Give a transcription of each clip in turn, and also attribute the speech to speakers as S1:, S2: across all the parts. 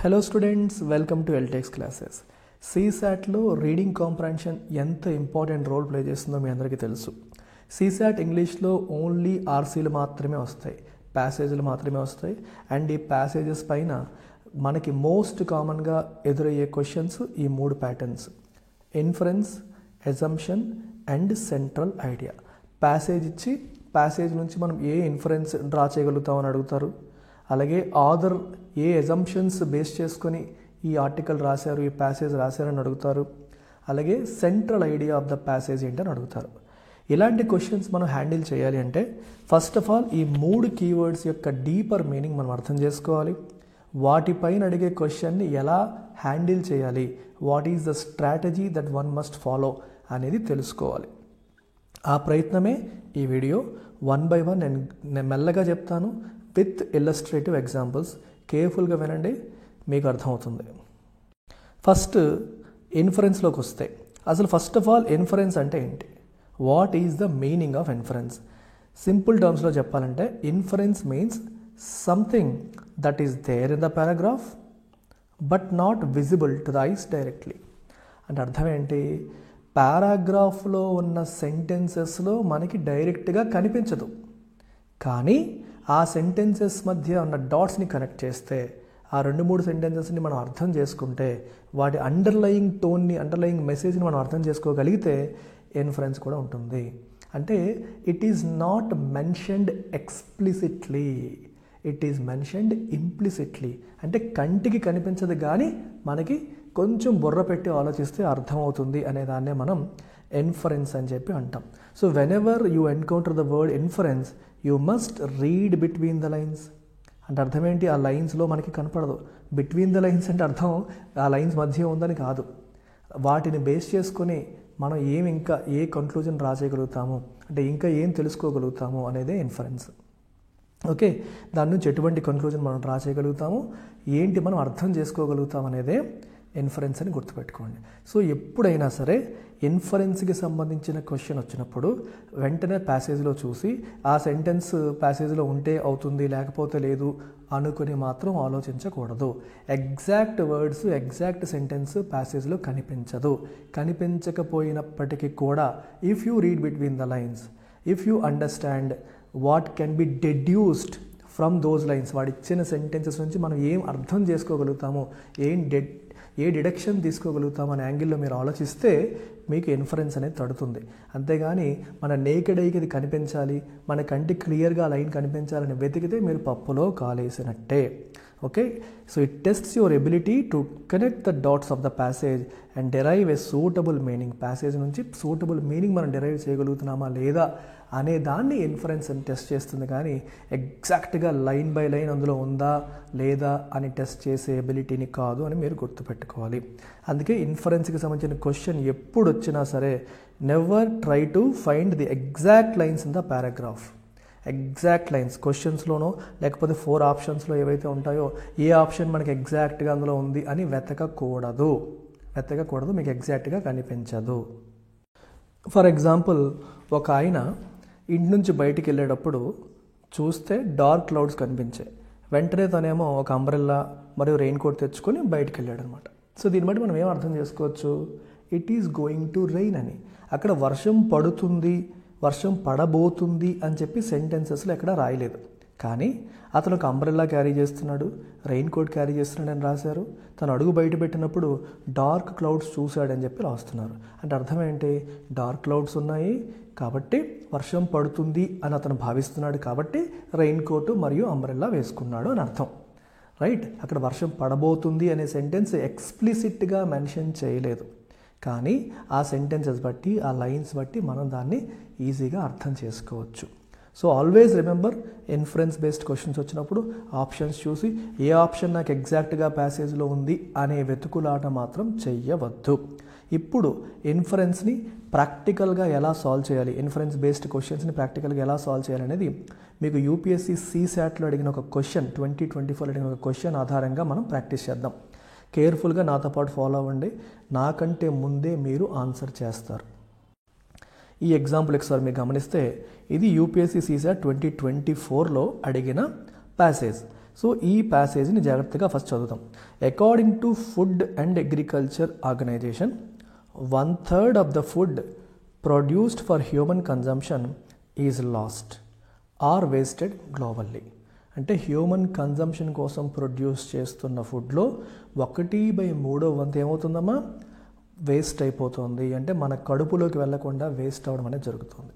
S1: Hello students, welcome to ఎల్టెక్స్ classes. సీసాట్లో reading comprehension ఎంత ఇంపార్టెంట్ రోల్ ప్లే చేస్తుందో మీ అందరికీ తెలుసు. సీసాట్ ఇంగ్లీష్లో ఓన్లీ ఆర్సీలు మాత్రమే వస్తాయి, ప్యాసేజీలు మాత్రమే వస్తాయి. అండ్ ఈ ప్యాసేజెస్ పైన మనకి మోస్ట్ కామన్గా ఎదురయ్యే క్వశ్చన్స్ ఈ మూడు patterns: inference, assumption and central idea. Passage ఇచ్చి ప్యాసేజ్ నుంచి మనం ఏ ఇన్ఫరెన్స్ డ్రా చేయగలుగుతామని అడుగుతారు. అలాగే ఆథర్ ఏ అజంప్షన్స్ బేస్ చేసుకొని ఈ ఆర్టికల్ రాశారు, ఈ ప్యాసేజ్ రాశారని అడుగుతారు. అలాగే central idea of the passage ఏంటని అడుగుతారు. ఇలాంటి క్వశ్చన్స్ మనం హ్యాండిల్ చేయాలి అంటే ఫస్ట్ ఆఫ్ ఆల్ ఈ మూడు కీవర్డ్స్ యొక్క డీపర్ మీనింగ్ మనం అర్థం చేసుకోవాలి. వాటిపైన అడిగే క్వశ్చన్ని ఎలా హ్యాండిల్ చేయాలి, what is the strategy that one must follow అనేది తెలుసుకోవాలి. ఆ ప్రయత్నమే ఈ వీడియో. వన్ బై వన్ నేను మెల్లగా చెప్తాను విత్ ఇల్లస్ట్రేటివ్ ఎగ్జాంపుల్స్. కేర్ఫుల్గా వినండి, మీకు అర్థమవుతుంది. ఫస్ట్ ఇన్ఫరెన్స్లోకి వస్తే అసలు ఫస్ట్ ఆఫ్ ఆల్ ఇన్ఫరెన్స్ అంటే ఏంటి? What is the meaning of inference? Simple టర్మ్స్లో చెప్పాలంటే inference means something that is there in the paragraph but not visible to the eyes directly. అంటే అర్థం ఏంటి? పారాగ్రాఫ్లో ఉన్న సెంటెన్సెస్లో మనకి డైరెక్ట్గా కనిపించదు, కానీ ఆ సెంటెన్సెస్ మధ్య ఉన్న డాట్స్ని కనెక్ట్ చేస్తే, ఆ 2-3 సెంటెన్సెస్ని మనం అర్థం చేసుకుంటే, వాటి అండర్లయింగ్ టోన్ని, అండర్లయింగ్ మెసేజ్ని మనం అర్థం చేసుకోగలిగితే ఇన్ఫరెన్స్ కూడా ఉంటుంది. అంటే it is not mentioned explicitly, it is mentioned implicitly. అంటే కంటికి కనిపించదు కానీ మనకి కొంచెం బుర్ర పెట్టి ఆలోచిస్తే అర్థమవుతుంది అనే దాన్నే మనం ఇన్ఫరెన్స్ అని చెప్పి అంటాం. So when ever you encounter the word inference, you must read between the lines. అంటే అర్థం ఏంటి? ఆ లైన్స్లో మనకి కనపడదు. బిట్వీన్ ద లైన్స్ అంటే అర్థం ఆ లైన్స్ మధ్య ఉందని కాదు. వాటిని బేస్ చేసుకొని మనం ఇంకా ఏ కంక్లూజన్ డ్రా చేయగలుగుతాము, అంటే ఇంకా ఏం తెలుసుకోగలుగుతాము అనేదే ఇన్ఫరెన్స్. ఓకే, దాని నుంచి ఎటువంటి కంక్లూజన్ మనం డ్రా చేయగలుగుతాము, ఏంటి మనం అర్థం చేసుకోగలుగుతాం అనేదే ఇన్ఫరెన్స్ అని గుర్తుపెట్టుకోండి. సో ఎప్పుడైనా సరే ఇన్ఫరెన్స్కి సంబంధించిన క్వశ్చన్ వచ్చినప్పుడు వెంటనే ప్యాసేజ్లో చూసి ఆ సెంటెన్స్ ప్యాసేజ్లో ఉంటే అవుతుంది, లేకపోతే లేదు అనుకుని మాత్రం ఆలోచించకూడదు. ఎగ్జాక్ట్ వర్డ్స్, ఎగ్జాక్ట్ సెంటెన్స్ ప్యాసేజ్లో కనిపించదు. కనిపించకపోయినప్పటికీ కూడా if you read between the lines, if you understand what can be deduced from those lines, వాడు ఇచ్చిన సెంటెన్సెస్ నుంచి మనం ఏం అర్థం చేసుకోగలుగుతాము, ఏ డిడక్షన్ తీసుకోగలుగుతాం అనే యాంగిల్లో మీరు ఆలోచిస్తే మీకు ఇన్ఫరెన్స్ అనేది తడుతుంది. అంతేగాని మన నేకెడ్ ఐకి ఇది కనిపించాలి, మన కంటికి క్లియర్గా లైన్ కనిపించాలని వెతికితే మీరు పప్పులో కాలేసినట్టే. Okay, so it tests your ability to connect the dots of the passage and derive a suitable meaning. ప్యాసేజ్ నుంచి సూటబుల్ మీనింగ్ మనం డెరైవ్ చేయగలుగుతున్నామా లేదా అనే దాన్ని ఇన్ఫరెన్స్ అని టెస్ట్ చేస్తుంది, కానీ ఎగ్జాక్ట్గా లైన్ బై లైన్ అందులో ఉందా లేదా అని టెస్ట్ చేసే ఎబిలిటీని కాదు అని మీరు గుర్తుపెట్టుకోవాలి. అందుకే ఇన్ఫరెన్స్కి సంబంధించిన క్వశ్చన్ ఎప్పుడు వచ్చినా సరే never try to find the exact lines in the paragraph. Exact lines క్వశ్చన్స్లోనో లేకపోతే 4 ఆప్షన్స్లో ఏవైతే ఉంటాయో ఏ ఆప్షన్ మనకి ఎగ్జాక్ట్గా అందులో ఉంది అని వెతకకూడదు, మీకు ఎగ్జాక్ట్గా కనిపించదు. ఫర్ ఎగ్జాంపుల్, ఒక ఆయన ఇంటి నుంచి బయటికి వెళ్ళేటప్పుడు చూస్తే డార్క్ క్లౌడ్స్ కనిపించాయి. వెంటనే తనేమో ఒక అంబ్రెల్లా మరియు రెయిన్ కోట్ తెచ్చుకొని బయటికి వెళ్ళాడు అనమాట. సో దీన్ని బట్టి మనం ఏం అర్థం చేసుకోవచ్చు? It is going to rain అని. అక్కడ వర్షం పడుతుంది, వర్షం పడబోతుంది అని చెప్పి సెంటెన్సెస్లో ఎక్కడ రాయలేదు, కానీ అతను ఒక అంబ్రెల్లా క్యారీ చేస్తున్నాడు, రెయిన్ కోట్ క్యారీ చేస్తున్నాడు అని రాశారు. తను అడుగు బయట పెట్టినప్పుడు డార్క్ క్లౌడ్స్ చూశాడని చెప్పి రాస్తున్నారు. అంటే అర్థం ఏంటి? డార్క్ క్లౌడ్స్ ఉన్నాయి కాబట్టి వర్షం పడుతుంది అని అతను భావిస్తున్నాడు, కాబట్టి రెయిన్ కోట్ మరియు అంబ్రెల్లా వేసుకున్నాడు అని అర్థం. రైట్? అక్కడ వర్షం పడబోతుంది అనే సెంటెన్స్ ఎక్స్ప్లిసిట్గా మెన్షన్ చేయలేదు, కానీ ఆ సెంటెన్సెస్ బట్టి, ఆ లైన్స్ బట్టి మనం దాన్ని ఈజీగా అర్థం చేసుకోవచ్చు. So always remember, inference based questions వచ్చినప్పుడు ఆప్షన్స్ చూసి ఏ ఆప్షన్ నాకు ఎగ్జాక్ట్గా ప్యాసేజ్లో ఉంది అనే వెతుకులాట మాత్రం చెయ్యవద్దు. ఇప్పుడు ఇన్ఫరెన్స్ని ప్రాక్టికల్గా ఎలా సాల్వ్ చేయాలి, ఇన్ఫరెన్స్ బేస్డ్ క్వశ్చన్స్ని ప్రాక్టికల్గా ఎలా సాల్వ్ చేయాలి అనేది మీకు యూపీఎస్సీ సీసాట్లో అడిగిన ఒక క్వశ్చన్, 2024 అడిగిన ఒక క్వశ్చన్ ఆధారంగా మనం ప్రాక్టీస్ చేద్దాం. కేర్ఫుల్గా నాతో పాటు ఫాలో అవ్వండి, నాకంటే ముందే మీరు ఆన్సర్ చేస్తారు. ఈ ఎగ్జాంపుల్ ఒకసారి మీరు గమనిస్తే ఇది యూపీఎస్సీ సీసాట్ 2024లో అడిగిన ప్యాసేజ్. సో ఈ ప్యాసేజ్ని జాగ్రత్తగా ఫస్ట్ చదువుతాం. According to Food and Agriculture Organization 1/3 of the food produced for human consumption is lost or wasted globally. అంటే హ్యూమన్ కన్జంప్షన్ కోసం ప్రొడ్యూస్ చేస్తున్న ఫుడ్లో 1/3 ఏమవుతుందమ్మా, వేస్ట్ అయిపోతుంది. అంటే మన కడుపులోకి వెళ్లకుండా వేస్ట్ అవ్వడం అనేది జరుగుతుంది.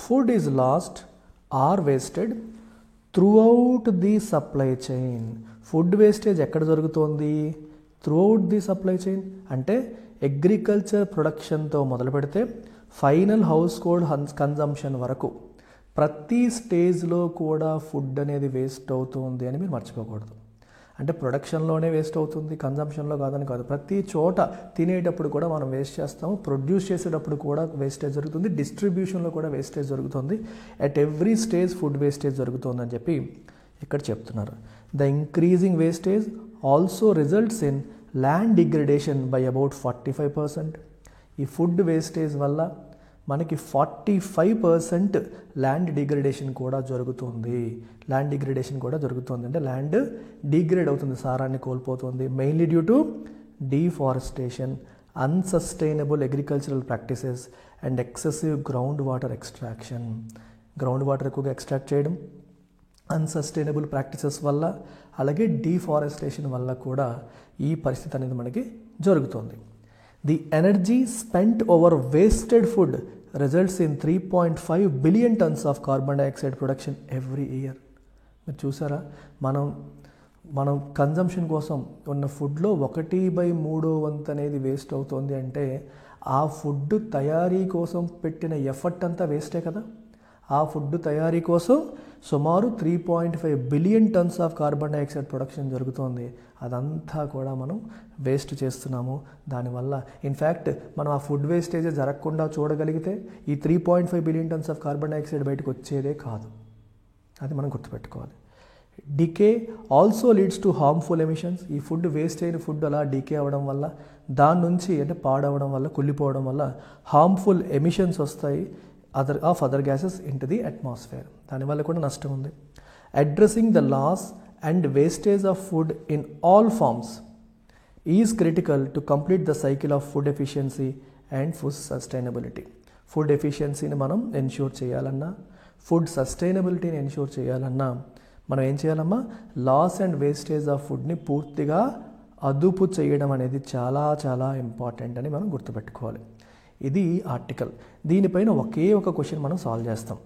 S1: Food is lost or wasted throughout the supply chain. Food wastage ఎక్కడ జరుగుతోంది? త్రూఅవుట్ ది సప్లై చైన్ అంటే అగ్రికల్చర్ ప్రొడక్షన్తో మొదలు పెడితే ఫైనల్ హౌస్ హోల్డ్ కన్జంప్షన్ వరకు ప్రతి స్టేజ్లో కూడా ఫుడ్ అనేది వేస్ట్ అవుతుంది అని మీరు మర్చిపోకూడదు. అంటే ప్రొడక్షన్లోనే వేస్ట్ అవుతుంది, కన్జంప్షన్లో కాదని కాదు. ప్రతి చోట తినేటప్పుడు కూడా మనం వేస్ట్ చేస్తాము, ప్రొడ్యూస్ చేసేటప్పుడు కూడా వేస్టేజ్ జరుగుతుంది, డిస్ట్రిబ్యూషన్లో కూడా వేస్టేజ్ జరుగుతుంది. At every stage food wastage జరుగుతుంది అని చెప్పి ఇక్కడ చెప్తున్నారు. The increasing wastage also results in land degradation by about 45%. ఈ ఫుడ్ వేస్టేజ్ వల్ల మనకి 45% ల్యాండ్ డిగ్రేడేషన్ కూడా జరుగుతుంది. ల్యాండ్ డిగ్రేడేషన్ కూడా జరుగుతుంది అంటే ల్యాండ్ డిగ్రేడ్ అవుతుంది, సారాన్ని కోల్పోతుంది. Mainly due to deforestation, unsustainable agricultural practices and excessive ground water extraction. Ground water ఎక్కువగా ఎక్స్ట్రాక్ట్ చేయడం, అన్సస్టైనబుల్ ప్రాక్టీసెస్ వల్ల, అలాగే డీఫారెస్టేషన్ వల్ల కూడా ఈ పరిస్థితి అనేది మనకి జరుగుతుంది. The energy spent over wasted food results in 3.5 billion tons of carbon dioxide production every year. మీరు చూసారా, మనం కన్జంప్షన్ కోసం ఉన్న ఫుడ్లో 1/3 అనేది వేస్ట్ అవుతుంది అంటే ఆ ఫుడ్ తయారీ కోసం పెట్టిన ఎఫర్ట్ అంతా వేస్టే కదా. ఆ ఫుడ్ తయారీ కోసం సుమారు 3.5 billion tons of carbon dioxide production జరుగుతోంది. అదంతా కూడా మనం వేస్ట్ చేస్తున్నాము. దానివల్ల ఇన్ఫ్యాక్ట్ మనం ఆ ఫుడ్ వేస్టేజ్ జరగకుండా చూడగలిగితే ఈ 3.5 billion tons of carbon dioxide బయటకు వచ్చేదే కాదు. అది మనం గుర్తుపెట్టుకోవాలి. Decay also leads to harmful emissions. ఈ ఫుడ్ వేస్ట్ అయిన ఫుడ్ అలా డికే అవ్వడం వల్ల, దాని నుంచి అంటే పాడవడం వల్ల, కుళ్ళిపోవడం వల్ల హార్మ్ఫుల్ ఎమిషన్స్ వస్తాయి other gases into the atmosphere. దానివల్ల కూడా నష్టం ఉంది. Addressing the loss and wastage of food in all forms is critical to complete the cycle of food efficiency and food sustainability. Food ఎఫిషియన్సీని మనం ఎన్ష్యూర్ చేయాలన్నా, food సస్టైనబిలిటీని ensure చేయాలన్నా మనం ఏం చేయాలమ్మా, లాస్ అండ్ వేస్టేజ్ ఆఫ్ ఫుడ్ని పూర్తిగా అదుపు చేయడం అనేది చాలా చాలా ఇంపార్టెంట్ అని మనం గుర్తుపెట్టుకోవాలి. ఇది ఆర్టికల్. దీనిపైన ఒకే ఒక క్వశ్చన్ మనం సాల్వ్ చేస్తాం.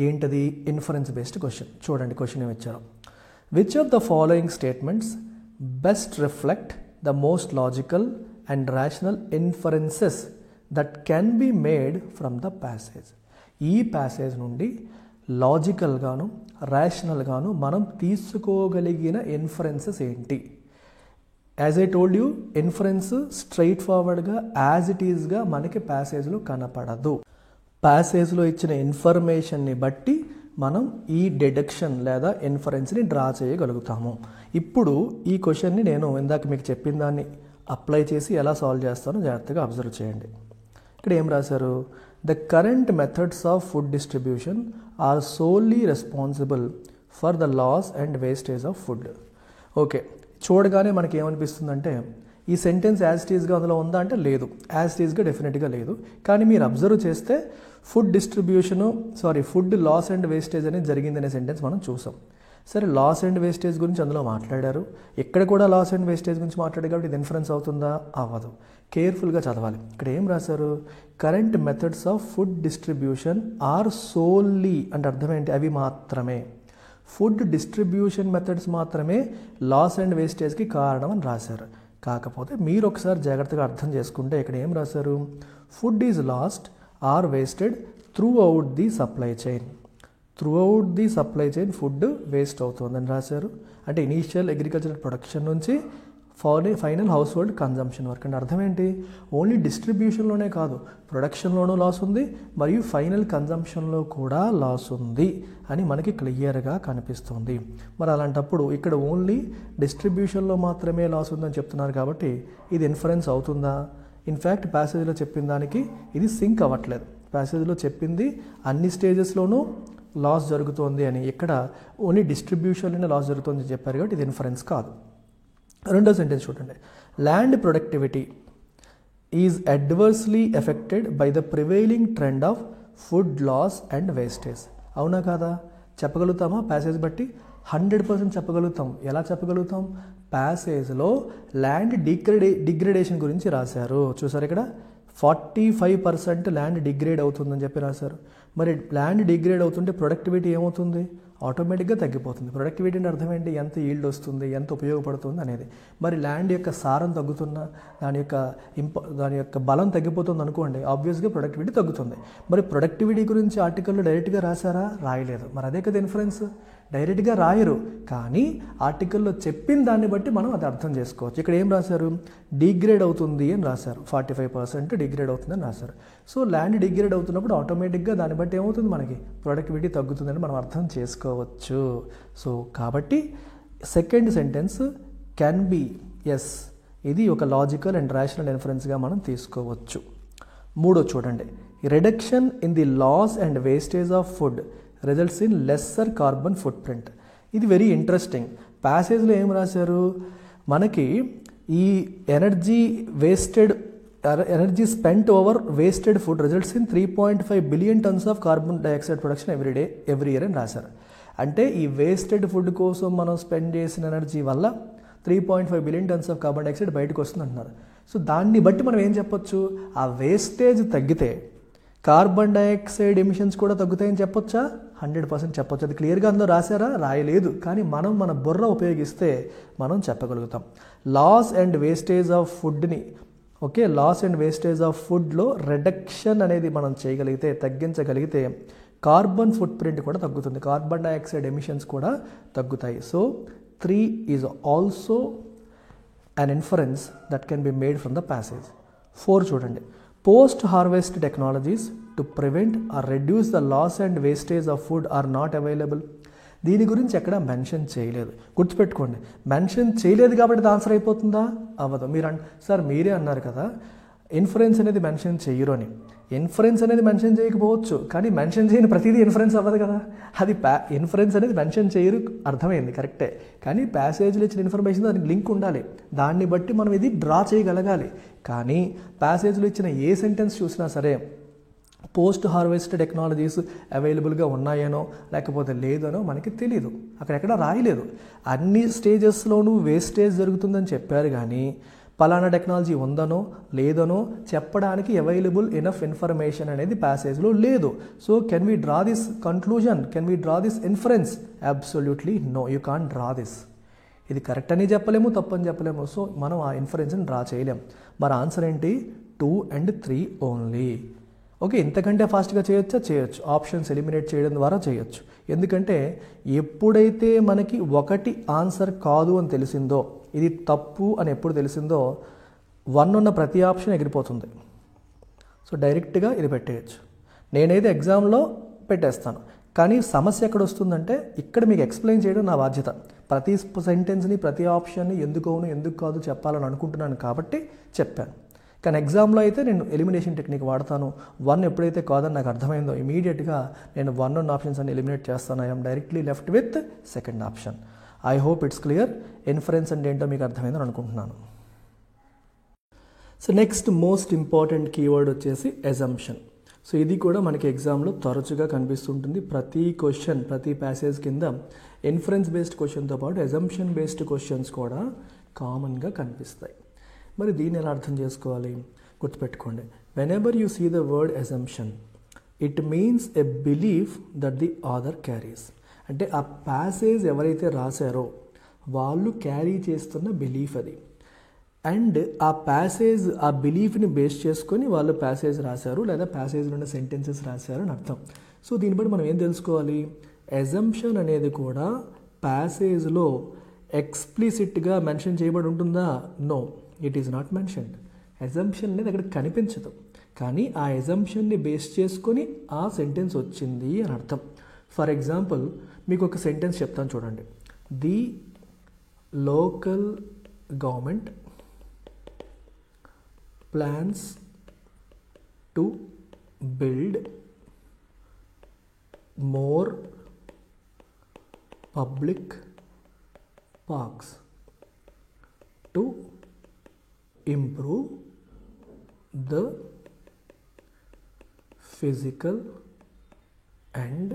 S1: ఏంటది? Inference based question. చూడండి క్వశ్చన్ ఏమి ఇచ్చారు. Which of the following statements best reflect the most logical and rational inferences that can be made from the passage. ఈ ప్యాసేజ్ నుండి లాజికల్గాను రేషనల్గాను మనం తీసుకోగలిగిన ఇన్ఫరెన్సెస్ ఏంటి? As I told you, inference straight ఫార్వర్డ్గా యాజ్ ఇట్ ఈజ్గా మనకి ప్యాసేజ్లో కనపడదు. ప్యాసేజ్లో ఇచ్చిన ఇన్ఫర్మేషన్ని బట్టి మనం ఈ డిడక్షన్ లేదా ఇన్ఫరెన్స్ని డ్రా చేయగలుగుతాము. ఇప్పుడు ఈ క్వశ్చన్ని నేను ఇందాక మీకు చెప్పిన దాన్ని అప్లై చేసి ఎలా సాల్వ్ చేస్తానో జాగ్రత్తగా అబ్జర్వ్ చేయండి. ఇక్కడ ఏం రాశారు? The current methods of food distribution are solely responsible for the loss and wastage of food. Okay, చూడగానే మనకి ఏమనిపిస్తుందంటే ఈ సెంటెన్స్ యాజ్ ఇట్ ఈజ్గా అందులో ఉందా అంటే లేదు, యాజ్ ఇట్ ఈజ్గా డెఫినెట్గా లేదు. కానీ మీరు అబ్జర్వ్ చేస్తే ఫుడ్ లాస్ అండ్ వేస్టేజ్ అనేది జరిగిందనే సెంటెన్స్ మనం చూసాం. సరే, లాస్ అండ్ వేస్టేజ్ గురించి అందులో మాట్లాడారు, ఇక్కడ కూడా లాస్ అండ్ వేస్టేజ్ గురించి మాట్లాడారు కాబట్టి ఇది ఇన్ఫరెన్స్ అవుతుందా? అవ్వదు. కేర్ఫుల్గా చదవాలి. ఇక్కడ ఏం రాశారు? Current methods of food distribution are solely అంటే అర్థం ఏంటి? అవి మాత్రమే, ఫుడ్ డిస్ట్రిబ్యూషన్ మెథడ్స్ మాత్రమే లాస్ అండ్ వేస్టేజ్కి కారణం అని రాశారు. కాకపోతే మీరు ఒకసారి జాగ్రత్తగా అర్థం చేసుకుంటే ఇక్కడ ఏం రాశారు? Food is lost or wasted throughout the supply chain. Throughout the supply chain food waste అవుతుందని రాశారు. అంటే ఇనీషియల్ అగ్రికల్చరల్ ప్రొడక్షన్ నుంచి ఫైనల్ హౌస్ హోల్డ్ కన్జంప్షన్ వరకు. అంటే అర్థం ఏంటి? ఓన్లీ డిస్ట్రిబ్యూషన్లోనే కాదు, ప్రొడక్షన్లోనూ లాస్ ఉంది మరియు ఫైనల్ కన్జంప్షన్లో కూడా లాస్ ఉంది అని మనకి క్లియర్గా కనిపిస్తుంది. మరి అలాంటప్పుడు ఇక్కడ ఓన్లీ డిస్ట్రిబ్యూషన్లో మాత్రమే లాస్ ఉందని చెప్తున్నారు కాబట్టి ఇది ఇన్ఫరెన్స్ అవుతుందా? ఇన్ఫ్యాక్ట్ ప్యాసేజ్లో చెప్పిన దానికి ఇది సింక్ అవ్వట్లేదు. ప్యాసేజ్లో చెప్పింది అన్ని స్టేజెస్లోనూ లాస్ జరుగుతోంది అని, ఇక్కడ ఓన్లీ డిస్ట్రిబ్యూషన్లోనే లాస్ జరుగుతుంది అని చెప్పారు కాబట్టి ఇది ఇన్ఫరెన్స్ కాదు. రెండో సెంటెన్స్ చూడండి, land productivity is adversely affected by the prevailing trend of food loss and wastage. అవునా కాదా? చెప్పగలుగుతామా ప్యాసేజ్ బట్టి? 100% చెప్పగలుగుతాం. ఎలా చెప్పగలుగుతాం? ప్యాసేజ్లో ల్యాండ్ డిగ్రేడేషన్ గురించి రాశారు. చూసారు ఇక్కడ 45% ల్యాండ్ డిగ్రేడ్ అవుతుందని చెప్పి రాశారు. మరి ల్యాండ్ డిగ్రేడ్ అవుతుంటే ప్రొడక్టివిటీ ఏమవుతుంది? ఆటోమేటిక్గా తగ్గిపోతుంది. ప్రొడక్టివిటీ అంటే అర్థం ఏంటి? ఎంత ఈల్డ్ వస్తుంది, ఎంత ఉపయోగపడుతుంది అనేది. మరి ల్యాండ్ యొక్క సారం తగ్గుతున్నా, దాని యొక్క బలం తగ్గిపోతుంది అనుకోండి, ఆబ్వియస్గా ప్రొడక్టివిటీ తగ్గుతుంది. మరి ప్రొడక్టివిటీ గురించి ఆర్టికల్లో డైరెక్ట్గా రాశారా? రాయలేదు. మరి అదే కదా ఇన్ఫరెన్స్. డైరెక్ట్గా రాయరు, కానీ ఆర్టికల్లో చెప్పిన దాన్ని బట్టి మనం అది అర్థం చేసుకోవచ్చు. ఇక్కడ ఏం రాశారు? డిగ్రేడ్ అవుతుంది అని రాశారు. 45% డిగ్రేడ్ అవుతుందని రాశారు. సో ల్యాండ్ డిగ్రేడ్ అవుతున్నప్పుడు ఆటోమేటిక్గా దాన్ని బట్టి ఏమవుతుంది? మనకి ప్రొడక్టివిటీ తగ్గుతుందని మనం అర్థం చేసుకోవచ్చు. సో కాబట్టి second sentence can be yes, ఇది ఒక లాజికల్ అండ్ రేషనల్ ఇన్ఫరెన్స్గా మనం తీసుకోవచ్చు. మూడో చూడండి, reduction in the loss and wastage of food results in lesser carbon footprint. ఇది వెరీ ఇంట్రెస్టింగ్. ప్యాసేజ్లో ఏం రాశారు? మనకి ఈ energy spent over wasted food results in 3.5 billion tons of carbon dioxide production every year అని రాశారు. అంటే ఈ వేస్టెడ్ ఫుడ్ కోసం మనం స్పెండ్ చేసిన ఎనర్జీ వల్ల 3.5 billion tons of carbon dioxide బయటకు వస్తుంది అంటున్నారు. సో దాన్ని బట్టి మనం ఏం చెప్పొచ్చు? ఆ వేస్టేజ్ తగ్గితే కార్బన్ డైఆక్సైడ్ ఎమిషన్స్ కూడా తగ్గుతాయని చెప్పొచ్చా? 100% చెప్పొచ్చు. అది క్లియర్గా అందులో రాశారా? రాయలేదు. కానీ మనం మన బుర్ర ఉపయోగిస్తే మనం చెప్పగలుగుతాం. లాస్ అండ్ వేస్టేజ్ ఆఫ్ ఫుడ్ని, okay, loss and wastage of ఫుడ్లో రిడక్షన్ అనేది మనం చేయగలిగితే, తగ్గించగలిగితే కార్బన్ ఫుట్ ప్రింట్ కూడా తగ్గుతుంది, కార్బన్ డైఆక్సైడ్ ఎమిషన్స్ కూడా తగ్గుతాయి. So 3 is also an inference that can be made from the passage. 4 చూడండి, post harvest technologies to prevent or reduce the loss and wastage of food are not available. దీని గురించి ఎక్కడ mention చేయలేదు. గుర్తుపెట్టుకోండి, mention చేయలేదు కాబట్టి అది ఆన్సర్ అయిపోతుందా? అవ్వదు. సార్ మీరే అన్నారు కదా ఇన్ఫరెన్స్ అనేది మెన్షన్ చేయరు అని. ఇన్ఫరెన్స్ అనేది మెన్షన్ చేయకపోవచ్చు, కానీ మెన్షన్ చేయని ప్రతిదీ ఇన్ఫరెన్స్ అవ్వదు కదా. అది ఇన్ఫరెన్స్ అనేది మెన్షన్ చేయరు, అర్థమైంది, కరెక్టే. కానీ ప్యాసేజ్లో ఇచ్చిన ఇన్ఫర్మేషన్ దానికి లింక్ ఉండాలి, దాన్ని బట్టి మనం ఇది డ్రా చేయగలగాలి. కానీ ప్యాసేజ్లో ఇచ్చిన ఏ సెంటెన్స్ చూసినా సరే పోస్ట్ హార్వెస్ట్ టెక్నాలజీస్ అవైలబుల్గా ఉన్నాయనో లేకపోతే లేదనో మనకి తెలీదు, అక్కడెక్కడ రాయలేదు. అన్ని స్టేజెస్లోనూ వేస్టేజ్ జరుగుతుందని చెప్పారు, కానీ పలానా టెక్నాలజీ ఉందనో లేదనో చెప్పడానికి అవైలబుల్ ఎనఫ్ ఇన్ఫర్మేషన్ అనేది ప్యాసేజ్లో లేదు. So can we draw this conclusion, can we draw this inference? Absolutely no, you can't draw this. ఇది కరెక్ట్ అని చెప్పలేము, తప్పని చెప్పలేము. సో మనం ఆ ఇన్ఫరెన్స్ని డ్రా చేయలేం. మరి ఆన్సర్ ఏంటి? 2 and 3 ఓన్లీ. ఓకే, ఇంతకంటే ఫాస్ట్గా చేయొచ్చా? చేయొచ్చు. ఆప్షన్స్ ఎలిమినేట్ చేయడం ద్వారా చేయొచ్చు. ఎందుకంటే ఎప్పుడైతే మనకి ఒకటి ఆన్సర్ కాదు అని తెలిసిందో, ఇది తప్పు అని ఎప్పుడు తెలిసిందో 1 ఉన్న ప్రతి ఆప్షన్ ఎగిరిపోతుంది. సో డైరెక్ట్గా ఇది పెట్టేయచ్చు. నేనైతే ఎగ్జామ్లో పెట్టేస్తాను, కానీ సమస్య ఎక్కడ వస్తుందంటే ఇక్కడ మీకు ఎక్స్ప్లెయిన్ చేయడం నా బాధ్యత. ప్రతి సెంటెన్స్ని, ప్రతి ఆప్షన్ని ఎందుకు అవును ఎందుకు కాదు చెప్పాలని అనుకుంటున్నాను కాబట్టి చెప్పాను. కానీ ఎగ్జామ్లో అయితే నేను ఎలిమినేషన్ టెక్నిక్ వాడతాను. 1 ఎప్పుడైతే కాదని నాకు అర్థమైందో ఇమీడియట్గా నేను 1 ఉన్న ఆప్షన్స్ అన్ని ఎలిమినేట్ చేస్తాను. I'm directly left with second option. I hope it's clear. Inference అంటే ఏంటో మీకు అర్థమైందని అనుకుంటున్నాను. So next most important keyword వచ్చేసి అజంప్షన్. సో ఇది కూడా మనకి ఎగ్జామ్లో తరచుగా కనిపిస్తుంటుంది. ప్రతి క్వశ్చన్, ప్రతి ప్యాసేజ్ కింద ఇన్ఫరెన్స్ బేస్డ్ క్వశ్చన్తో పాటు అజంప్షన్ బేస్డ్ క్వశ్చన్స్ కూడా కామన్గా కనిపిస్తాయి. మరి దీన్ని ఎలా అర్థం చేసుకోవాలి? గుర్తుపెట్టుకోండి, whenever you see the word assumption it means a belief that the author carries. అంటే ఆ ప్యాసేజ్ ఎవరైతే రాశారో వాళ్ళు క్యారీ చేస్తున్న బిలీఫ్ అది. అండ్ ఆ ప్యాసేజ్, ఆ బిలీఫ్ని బేస్ చేసుకొని వాళ్ళు ప్యాసేజ్ రాశారు లేదా ప్యాసేజ్లో ఉన్న సెంటెన్సెస్ రాశారు అని అర్థం. సో దీన్ని బట్టి మనం ఏం తెలుసుకోవాలి? అజంప్షన్ అనేది కూడా ప్యాసేజ్లో ఎక్స్ప్లిసిట్గా మెన్షన్ చేయబడి ఉంటుందా? No, it is not mentioned. Assumption అనేది అక్కడ కనిపించదు, కానీ ఆ అజంప్షన్ని బేస్ చేసుకొని ఆ సెంటెన్స్ వచ్చింది అని అర్థం. ఫర్ ఎగ్జాంపుల్ మీకు ఒక సెంటెన్స్ చెప్తాను చూడండి. The local government plans to build more public parks to improve the physical and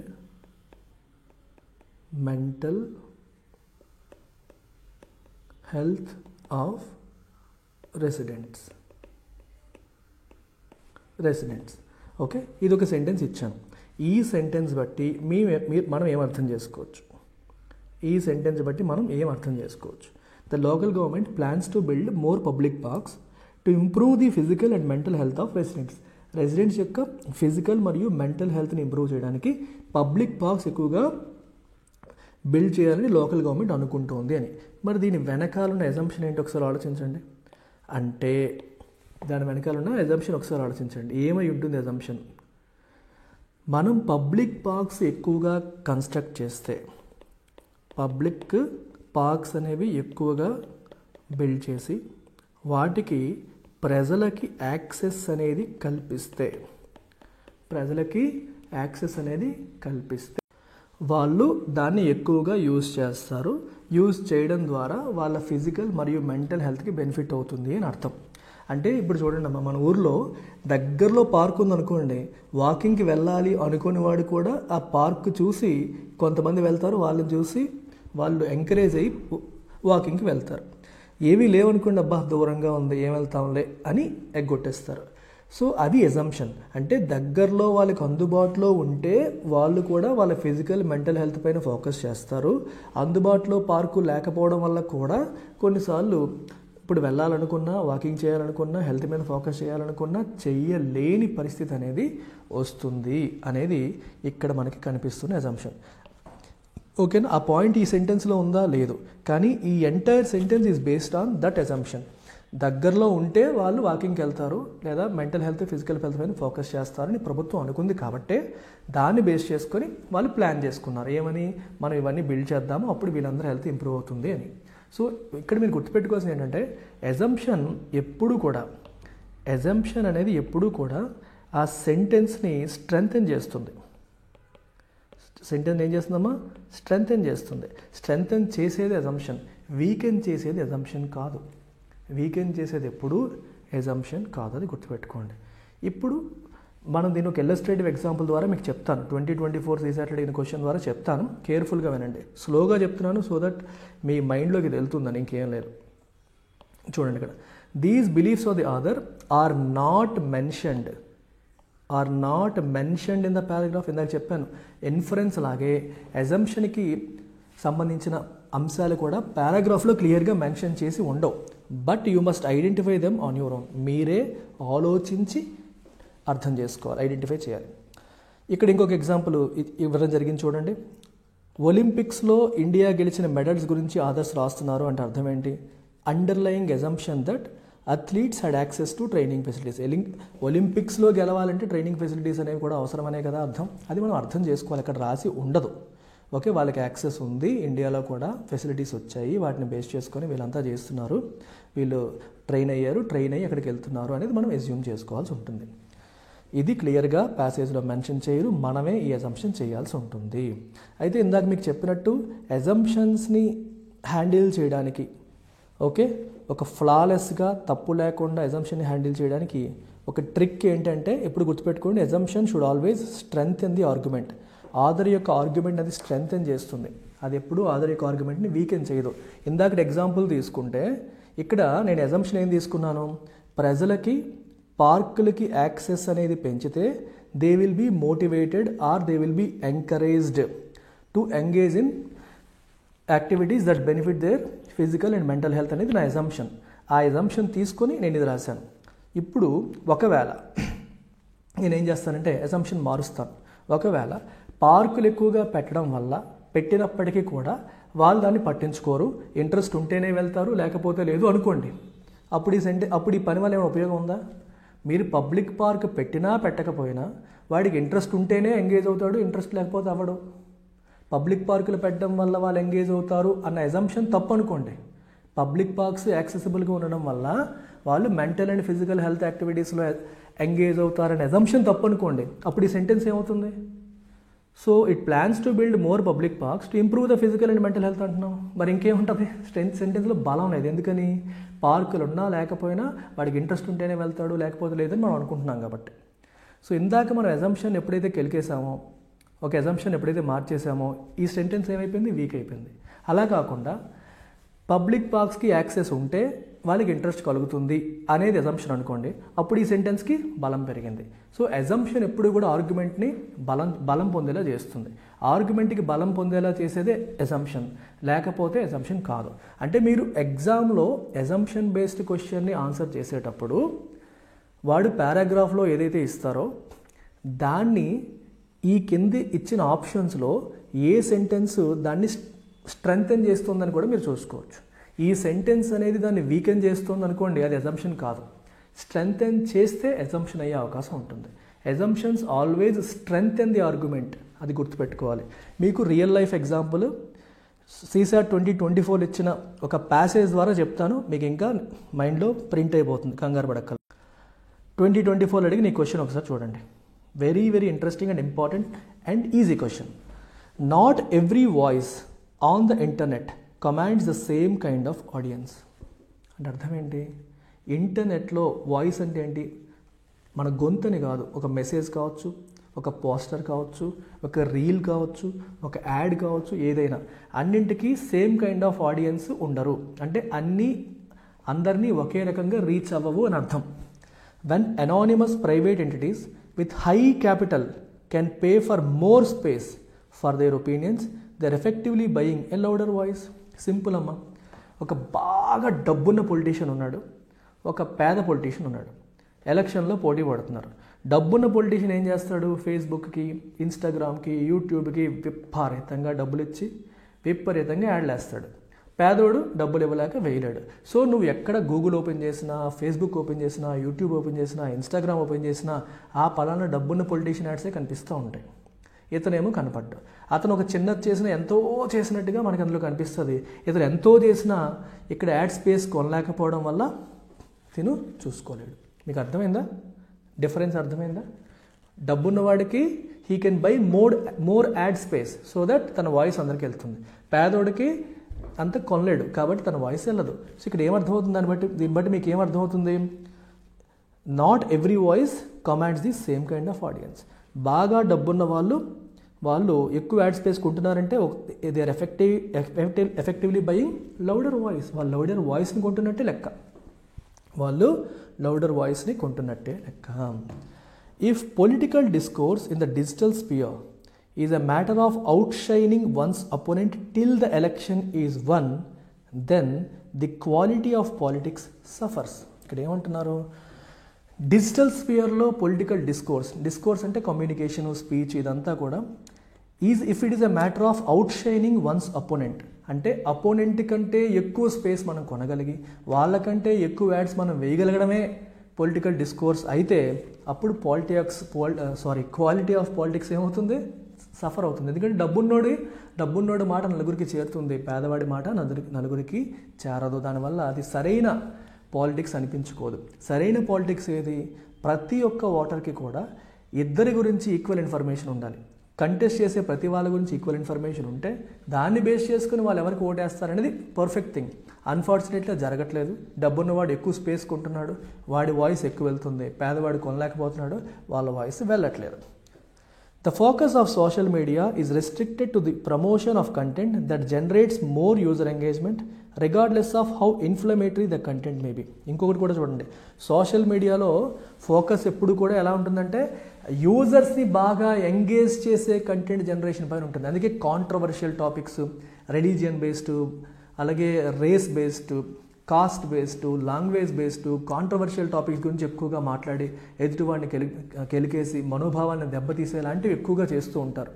S1: mental health of residents. Okay, ఇది ఒక సెంటెన్స్ ఇచ్చాను. ఈ సెంటెన్స్ బట్టి మనం ఏం అర్థం చేసుకోవచ్చు? The local government plans to build more public parks to improve the physical and mental health of residents యొక్క ఫిజికల్ మరియు మెంటల్ హెల్త్ని ఇంప్రూవ్ చేయడానికి పబ్లిక్ పార్క్స్ ఎక్కువగా బిల్డ్ చేయాలని లోకల్ గవర్నమెంట్ అనుకుంటోంది అని. మరి దీని వెనకాల ఉన్న ఎజంప్షన్ ఏంటి ఒకసారి ఆలోచించండి. అంటే దాని వెనకాల ఉన్న ఎజంప్షన్ ఒకసారి ఆలోచించండి. ఏమై ఉంటుంది ఎజంప్షన్? మనం పబ్లిక్ పార్క్స్ ఎక్కువగా కన్స్ట్రక్ట్ చేస్తే, పబ్లిక్ పార్క్స్ అనేవి ఎక్కువగా బిల్డ్ చేసి వాటికి ప్రజలకి యాక్సెస్ అనేది కల్పిస్తే వాళ్ళు దాన్ని ఎక్కువగా యూజ్ చేస్తారు. యూజ్ చేయడం ద్వారా వాళ్ళ ఫిజికల్ మరియు మెంటల్ హెల్త్కి బెనిఫిట్ అవుతుంది అని అర్థం. అంటే ఇప్పుడు చూడండి అమ్మా, మన ఊర్లో దగ్గరలో పార్క్ ఉందనుకోండి, వాకింగ్కి వెళ్ళాలి అనుకునే వాడు కూడా ఆ పార్క్ చూసి కొంతమంది వెళ్తారు, వాళ్ళని చూసి వాళ్ళు ఎంకరేజ్ అయ్యి వాకింగ్కి వెళ్తారు. ఏమీ లేవనుకోండి, అబ్బా దూరంగా ఉంది ఏం వెళ్తాంలే అని ఎగ్గొట్టేస్తారు. సో అది ఎజంప్షన్. అంటే దగ్గరలో వాళ్ళకి అందుబాటులో ఉంటే వాళ్ళు కూడా వాళ్ళ ఫిజికల్ మెంటల్ హెల్త్ పైన ఫోకస్ చేస్తారు. అందుబాటులో పార్కు లేకపోవడం వల్ల కూడా కొన్నిసార్లు ఇప్పుడు వెళ్ళాలనుకున్నా, వాకింగ్ చేయాలనుకున్నా, హెల్త్ మీద ఫోకస్ చేయాలనుకున్నా చెయ్యలేని పరిస్థితి అనేది వస్తుంది అనేది ఇక్కడ మనకి కనిపిస్తున్న ఎజంప్షన్. ఓకేనా? ఆ పాయింట్ ఈ సెంటెన్స్లో ఉందా? లేదు. కానీ ఈ entire sentence is based on that assumption. దగ్గరలో ఉంటే వాళ్ళు వాకింగ్కి వెళ్తారు లేదా మెంటల్ హెల్త్ ఫిజికల్ హెల్త్ పైన ఫోకస్ చేస్తారని ప్రభుత్వం అనుకుంది. కాబట్టే దాన్ని బేస్ చేసుకొని వాళ్ళు ప్లాన్ చేసుకున్నారు. ఏమని? మనం ఇవన్నీ బిల్డ్ చేద్దాము, అప్పుడు వీళ్ళందరూ హెల్త్ ఇంప్రూవ్ అవుతుంది అని. సో ఇక్కడ మీరు గుర్తుపెట్టుకోవాల్సింది ఏంటంటే ఎజంప్షన్ అనేది ఎప్పుడూ కూడా ఆ సెంటెన్స్ని స్ట్రెంగ్తెన్ చేస్తుంది. సెంటెన్స్ ఏం చేస్తుందమ్మా? స్ట్రెంగ్తెన్ చేస్తుంది. స్ట్రెంగ్తెన్ చేసేది ఎజంప్షన్, వీకెన్ చేసేది ఎజంప్షన్ కాదు. వీకెన్ చేసేది ఎప్పుడు ఎజంప్షన్ కాదు, అది గుర్తుపెట్టుకోండి. ఇప్పుడు మనం దీని ఒక ఇల్లస్ట్రేటివ్ ఎగ్జాంపుల్ ద్వారా మీకు చెప్తాను. 2024 CSAT అడిగిన క్వశ్చన్ ద్వారా చెప్తాను. కేర్ఫుల్గా వినండి. స్లోగా చెప్తున్నాను సో దట్ మీ మైండ్లోకి ఇది వెళ్తుందని, ఇంకేం లేదు. చూడండి ఇక్కడ, these beliefs of the other are not mentioned in the paragraph. ఇందాక చెప్పాను, ఇన్ఫరెన్స్ లాగే ఎజంప్షన్కి సంబంధించిన అంశాలు కూడా పారాగ్రాఫ్లో క్లియర్గా మెన్షన్ చేసి ఉండవు. But you must identify them on your own. మీరే ఆలోచించి అర్థం చేసుకోవాలి, ఐడెంటిఫై చేయాలి. ఇక్కడ ఇంకొక ఎగ్జాంపుల్ ఇవ్వడం జరిగింది చూడండి. ఒలింపిక్స్లో ఇండియా గెలిచిన మెడల్స్ గురించి ఆదర్స్ రాస్తున్నారు అంటే అర్థం ఏంటి? Underlying assumption that athletes had access to training facilities. ఒలింపిక్స్లో గెలవాలంటే ట్రైనింగ్ ఫెసిలిటీస్ అనేవి కూడా అవసరమనే కదా అర్థం. అది మనం అర్థం చేసుకోవాలి. అక్కడ రాసి ఉండదు. ఓకే, వాళ్ళకి యాక్సెస్ ఉంది, ఇండియాలో కూడా ఫెసిలిటీస్ వచ్చాయి, వాటిని బేస్ చేసుకొని వీళ్ళంతా చేస్తున్నారు, వీళ్ళు ట్రైన్ అయ్యి అక్కడికి వెళ్తున్నారు అనేది మనం ఎస్యూమ్ చేసుకోవాల్సి ఉంటుంది. ఇది క్లియర్గా ప్యాసేజ్లో మెన్షన్ చేయరు, మనమే ఈ అజంప్షన్ చేయాల్సి ఉంటుంది. అయితే ఇందాక మీకు చెప్పినట్టు అజంప్షన్స్ని హ్యాండిల్ చేయడానికి, ఓకే, ఒక ఫ్లాలెస్గా తప్పు లేకుండా అజంప్షన్ని హ్యాండిల్ చేయడానికి ఒక ట్రిక్ ఏంటంటే, ఎప్పుడు గుర్తుపెట్టుకోండి, assumption should always strengthen the argument. Author యొక్క ఆర్గ్యుమెంట్ అది స్ట్రెంగ్తెన్ చేస్తుంది, అది ఎప్పుడు ఆథర్ యొక్క ఆర్గ్యుమెంట్ని వీకెన్ చేయదు. ఇందాక ఎగ్జాంపుల్ తీసుకుంటే ఇక్కడ నేను అజంప్షన్ ఏం తీసుకున్నాను? ప్రజలకి పార్కులకి యాక్సెస్ అనేది పెంచితే they will be motivated or they will be encouraged to engage in activities that benefit their physical and mental health అనేది నా అజంప్షన్. ఆ అజంప్షన్ తీసుకొని నేను ఇది రాశాను. ఇప్పుడు ఒకవేళ నేనేం చేస్తానంటే అజంప్షన్ మారుస్తాను. ఒకవేళ పార్కులు ఎక్కువగా పెట్టడం వల్ల పెట్టినప్పటికీ కూడా వాళ్ళు దాన్ని పట్టించుకోరు, ఇంట్రెస్ట్ ఉంటేనే వెళ్తారు లేకపోతే లేదు అనుకోండి. అప్పుడు ఈ పని వల్ల ఏమైనా ఉపయోగం ఉందా? మీరు పబ్లిక్ పార్క్ పెట్టినా పెట్టకపోయినా వాడికి ఇంట్రెస్ట్ ఉంటేనే ఎంగేజ్ అవుతాడు, ఇంట్రెస్ట్ లేకపోతే అవ్వడు. పబ్లిక్ పార్కులు పెట్టడం వల్ల వాళ్ళు ఎంగేజ్ అవుతారు అన్న అజంప్షన్ తప్పు అనుకోండి. పబ్లిక్ పార్క్స్ యాక్సెసిబుల్గా ఉండడం వల్ల వాళ్ళు మెంటల్ అండ్ ఫిజికల్ హెల్త్ యాక్టివిటీస్లో ఎంగేజ్ అవుతారనే అజంప్షన్ తప్పు అనుకోండి. అప్పుడు ఈ సెంటెన్స్ ఏమవుతుంది? So it plans to build more public parks to improve the physical and mental health అంటున్నాం. మరి ఇంకేముంటుంది? సెంటెన్స్లో బలం లేదు. ఎందుకని? పార్కులు ఉన్నా లేకపోయినా వాడికి ఇంట్రెస్ట్ ఉంటేనే వెళ్తాడు, లేకపోతే లేదని మనం అనుకుంటున్నాం కాబట్టి. సో ఇందాక మనం అజంప్షన్ ఎప్పుడైతే కెలికేసామో, ఒక అజంప్షన్ ఎప్పుడైతే మార్చేసామో, ఈ సెంటెన్స్ ఏమైపోయింది? వీక్ అయిపోయింది. అలా కాకుండా పబ్లిక్ పార్క్స్కి యాక్సెస్ ఉంటే వాళ్ళకి ఇంట్రెస్ట్ కలుగుతుంది అనేది అజంప్షన్ అనుకోండి, అప్పుడు ఈ సెంటెన్స్కి బలం పెరిగింది. సో అజంప్షన్ ఎప్పుడు కూడా ఆర్గ్యుమెంట్ని బలం పొందేలా చేస్తుంది. ఆర్గ్యుమెంట్కి బలం పొందేలా చేసేదే అజంప్షన్, లేకపోతే అజంప్షన్ కాదు. అంటే మీరు ఎగ్జామ్లో అజంప్షన్ బేస్డ్ క్వశ్చన్ని ఆన్సర్ చేసేటప్పుడు వాడు పారాగ్రాఫ్లో ఏదైతే ఇస్తారో దాన్ని ఈ కింది ఇచ్చిన ఆప్షన్స్లో ఏ సెంటెన్స్ దాన్ని స్ట్రెంగ్తెన్ చేస్తుందని కూడా మీరు చూసుకోవచ్చు. ఈ సెంటెన్స్ అనేది దాన్ని వీకెన్ చేస్తుంది అనుకోండి, అది అజంప్షన్ కాదు. స్ట్రెంగ్తెన్ చేస్తే అజంప్షన్ అయ్యే అవకాశం ఉంటుంది. Assumptions always strengthen the argument, అది గుర్తుపెట్టుకోవాలి. మీకు రియల్ లైఫ్ ఎగ్జాంపుల్ CSAT 2024 ఇచ్చిన ఒక ప్యాసేజ్ ద్వారా చెప్తాను, మీకు ఇంకా మైండ్లో ప్రింట్ అయిపోతుంది, కంగారు పడక్కల. 2024 అడిగి నీ క్వశ్చన్ ఒకసారి చూడండి. Very very interesting and important and easy question. Not every voice on the internet commands the same kind of audience. అంటే అర్థం ఏంటి? ఇంటర్నెట్లో వాయిస్ అంటే ఏంటి? మన గొంతుని కాదు, ఒక మెసేజ్ కావచ్చు, ఒక పోస్టర్ కావచ్చు, ఒక రీల్ కావచ్చు, ఒక యాడ్ కావచ్చు, ఏదైనా అన్నింటికీ సేమ్ కైండ్ ఆఫ్ ఆడియన్స్ ఉండరు. అంటే అందరినీ ఒకే రకంగా రీచ్ అవ్వవు అని అర్థం. When anonymous private entities with high capital can pay for more space for their opinions, they're effectively buying a louder voice. Simple అమ్మ. ఒక బాగా డబ్బున్న పొలిటీషియన్ ఉన్నాడు, ఒక పేద పొలిటీషియన్ ఉన్నాడు, ఎలక్షన్లో పోటీ పడుతున్నారు. డబ్బున్న పొలిటీషియన్ ఏం చేస్తాడు? ఫేస్బుక్కి, ఇన్స్టాగ్రామ్కి, యూట్యూబ్కి విపరీతంగా డబ్బులు ఇచ్చి విపరీతంగా యాడ్లు వేస్తాడు. పేదోడు డబ్బులు ఇవ్వలేక వేయలేడు. సో నువ్వు ఎక్కడ గూగుల్ ఓపెన్ చేసినా, ఫేస్బుక్ ఓపెన్ చేసినా, యూట్యూబ్ ఓపెన్ చేసినా, ఇన్స్టాగ్రామ్ ఓపెన్ చేసినా ఆ పలానా డబ్బున్న పొలిటీషియన్ యాడ్సే కనిపిస్తూ ఉంటాయి. ఇతనేమో కనపడ్డు. అతను ఒక చిన్నది చేసినా ఎంతో చేసినట్టుగా మనకు అందులో కనిపిస్తుంది. ఇతను ఎంతో చేసినా ఇక్కడ యాడ్ స్పేస్ కొనలేకపోవడం వల్ల తిను చూసుకోలేడు. మీకు అర్థమైందా? డిఫరెన్స్ అర్థమైందా? డబ్బున్నవాడికి he can buy more ad space so that తన వాయిస్ అందరికి వెళ్తుంది. పేదోడికి అంత కొనలేడు కాబట్టి తన వాయిస్ వెళ్ళదు. సో ఇక్కడ ఏమర్థమవుతుంది? దీన్ని బట్టి మీకు ఏమర్థమవుతుంది? Not every voice commands the same kind of audience. బాగా డబ్బున్న వాళ్ళు ఎక్కువ యాడ్ స్పేస్ కొంటున్నారంటే they are effectively buying louder voice. వాళ్ళు లౌడర్ వాయిస్ని కొంటున్నట్టే లెక్క. If political discourse in the digital sphere is a matter of outshining one's opponent till the election is won, then the quality of politics suffers. ఇక్కడ ఏమంటున్నారు? Digital స్పియర్లో political discourse అంటే communication, speech, ఇదంతా కూడా if it is a matter of outshining one's opponent, అంటే opponent కంటే ఎక్కువ space మనం కొనగలిగి వాళ్ళకంటే ఎక్కువ యాడ్స్ మనం వేయగలగడమే పొలిటికల్ డిస్కోర్స్ అయితే అప్పుడు క్వాలిటీ ఆఫ్ పాలిటిక్స్ ఏమవుతుంది? సఫర్ అవుతుంది. ఎందుకంటే డబ్బున్నోడి మాట నలుగురికి చేరుతుంది, పేదవాడి మాట నలుగురికి చేరదు. దానివల్ల అది సరైన పాలిటిక్స్ అనిపించుకోదు. సరైన పాలిటిక్స్ ఏది? ప్రతి ఒక్క ఓటర్కి కూడా ఇద్దరి గురించి ఈక్వల్ ఇన్ఫర్మేషన్ ఉండాలి. కంటెస్ట్ చేసే ప్రతి వాళ్ళ గురించి ఈక్వల్ ఇన్ఫర్మేషన్ ఉంటే దాన్ని బేస్ చేసుకుని వాళ్ళు ఎవరికి ఓటేస్తారనేది పర్ఫెక్ట్ థింగ్. అన్ఫార్చునేట్లీ జరగట్లేదు. డబ్బున్నవాడు ఎక్కువ స్పేస్ కొంటున్నాడు, వాడి వాయిస్ ఎక్కువ వెళ్తుంది. పేదవాడు కొనలేకపోతున్నాడు, వాళ్ళ వాయిస్ వెళ్ళట్లేదు. The focus of social media is restricted to the promotion of content that generates more user engagement regardless of how inflammatory the content may be. ఇంకొకటి కూడా చూడండి, సోషల్ మీడియాలో ఫోకస్ ఎప్పుడు కూడా ఎలా ఉంటుందంటే యూజర్స్ని బాగా ఎంగేజ్ చేసే కంటెంట్ జనరేషన్ పైన ఉంటుంది. అందుకే కాంట్రవర్షియల్ టాపిక్స్, రిలీజియన్ బేస్డ్, అలాగే race based, caste based, language based, controversial topics గురించి ఎక్కువగా మాట్లాడి ఎదుటివాడిని కెలికేసి మనోభావాన్ని దెబ్బతీసేలాంటివి ఎక్కువగా చేస్తూ ఉంటారు.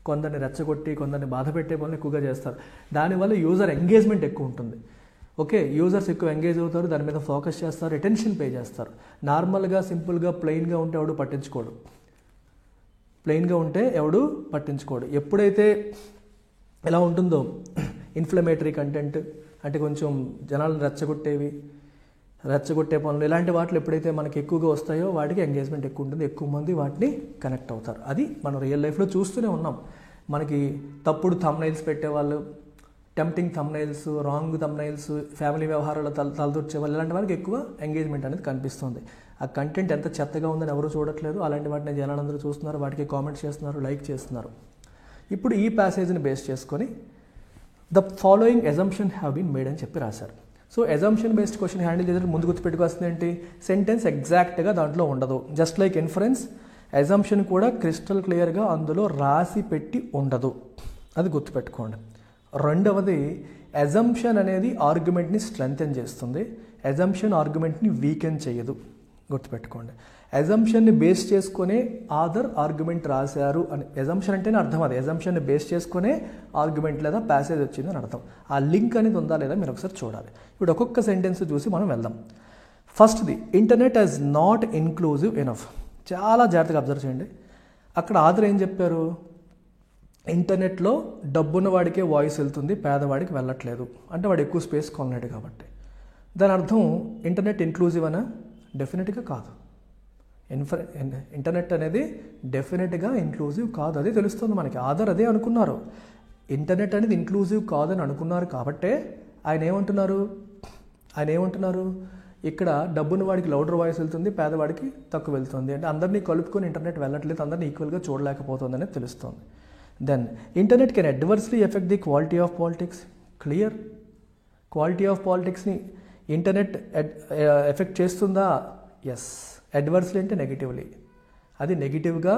S1: కొందరిని రెచ్చగొట్టి కొందరిని బాధ పెట్టే పనులు ఎక్కువగా చేస్తారు. దానివల్ల యూజర్ ఎంగేజ్మెంట్ ఎక్కువ ఉంటుంది. ఓకే, యూజర్స్ ఎక్కువ ఎంగేజ్ అవుతారు, దాని మీద ఫోకస్ చేస్తారు, అటెన్షన్ పే చేస్తారు. నార్మల్గా సింపుల్గా ప్లెయిన్గా ఉంటే ఎవడు పట్టించుకోడు. ఎప్పుడైతే ఎలా ఉంటుందో ఇన్ఫ్లమేటరీ కంటెంట్ అంటే కొంచెం జనాలను రెచ్చగొట్టేవి, రెచ్చగొట్టే పనులు, ఇలాంటి వాటిలో ఎప్పుడైతే మనకి ఎక్కువగా వస్తాయో వాటికి ఎంగేజ్మెంట్ ఎక్కువ ఉంటుంది, ఎక్కువ మంది వాటిని కనెక్ట్ అవుతారు. అది మనం రియల్ లైఫ్లో చూస్తూనే ఉన్నాం. మనకి తప్పుడు థంబ్నైల్స్ పెట్టేవాళ్ళు, tempting thumbnails, wrong thumbnails, family వ్యవహారాలు తలదూర్చే వాళ్ళు, ఇలాంటి వాళ్ళకి ఎక్కువ ఎంగేజ్మెంట్ అనేది కనిపిస్తుంది. ఆ కంటెంట్ ఎంత చెత్తగా ఉందని ఎవరు చూడట్లేదు, అలాంటి వాటిని జనాలందరూ చూస్తున్నారు, వాటికి కామెంట్ చేస్తున్నారు, లైక్ చేస్తున్నారు. ఇప్పుడు ఈ ప్యాసేజ్ని బేస్ చేసుకొని the following assumption have been made అని చెప్పి రాశారు. So assumption based question handle చేసేటప్పుడు ముందు గుర్తుపెట్టుకోవాల్సింది ఏంటి, సెంటెన్స్ ఎగ్జాక్ట్గా దాంట్లో ఉండదు. జస్ట్ లైక్ ఇన్ఫరెన్స్, అజంప్షన్ కూడా క్రిస్టల్ క్లియర్గా అందులో రాసి పెట్టి ఉండదు, అది గుర్తుపెట్టుకోండి. రెండవది, అజంప్షన్ అనేది ఆర్గ్యుమెంట్ని స్ట్రెంగ్తెన్ చేస్తుంది, అజంప్షన్ ఆర్గ్యుమెంట్ని వీకెన్ చేయదు, గుర్తుపెట్టుకోండి. అజంప్షన్ని బేస్ చేసుకునే ఆదర్ ఆర్గ్యుమెంట్ రాశారు అని, అజంప్షన్ అంటేనే అర్థం అది, అజంప్షన్ని బేస్ చేసుకునే ఆర్గ్యుమెంట్ లేదా ప్యాసేజ్ వచ్చింది అని అర్థం. ఆ లింక్ అనేది ఉందా లేదా మీరు ఒకసారి చూడాలి. ఇప్పుడు ఒక్కొక్క సెంటెన్స్ చూసి మనం వెళ్దాం. ఫస్ట్ది, internet is not inclusive enough. చాలా జాగ్రత్తగా అబ్జర్వ్ చేయండి. అక్కడ ఆదర్ ఏం చెప్పారు, ఇంటర్నెట్లో డబ్బున్న వాడికే వాయిస్ వెళ్తుంది, పేదవాడికి వెళ్ళట్లేదు, అంటే వాడు ఎక్కువ స్పేస్ కొనలేడు కాబట్టి. దాని అర్థం ఇంటర్నెట్ ఇన్క్లూజివ్ అనా? డెఫినెట్గా కాదు. ఇంటర్నెట్ అనేది డెఫినెట్గా ఇన్క్లూజివ్ కాదు, అదే తెలుస్తుంది మనకి. ఆదర్ అదే అనుకున్నారు, ఇంటర్నెట్ అనేది ఇన్క్లూజివ్ కాదని అనుకున్నారు కాబట్టే ఆయన ఏమంటున్నారు ఇక్కడ డబ్బున్న వాడికి లౌడర్ వాయిస్ వెళ్తుంది, పేదవాడికి తక్కువ వెళ్తుంది, అంటే అందరినీ కలుపుకొని ఇంటర్నెట్ వెళ్ళట్లేదు, అందరినీ ఈక్వల్గా చూడలేకపోతుంది అనేది తెలుస్తుంది. Then internet can adversely affect the quality of politics. Clear, quality of పాలిటిక్స్ని ఇంటర్నెట్ ఎఫెక్ట్ చేస్తుందా? ఎస్. అడ్వర్స్లీ అంటే నెగిటివ్లీ, అది నెగిటివ్గా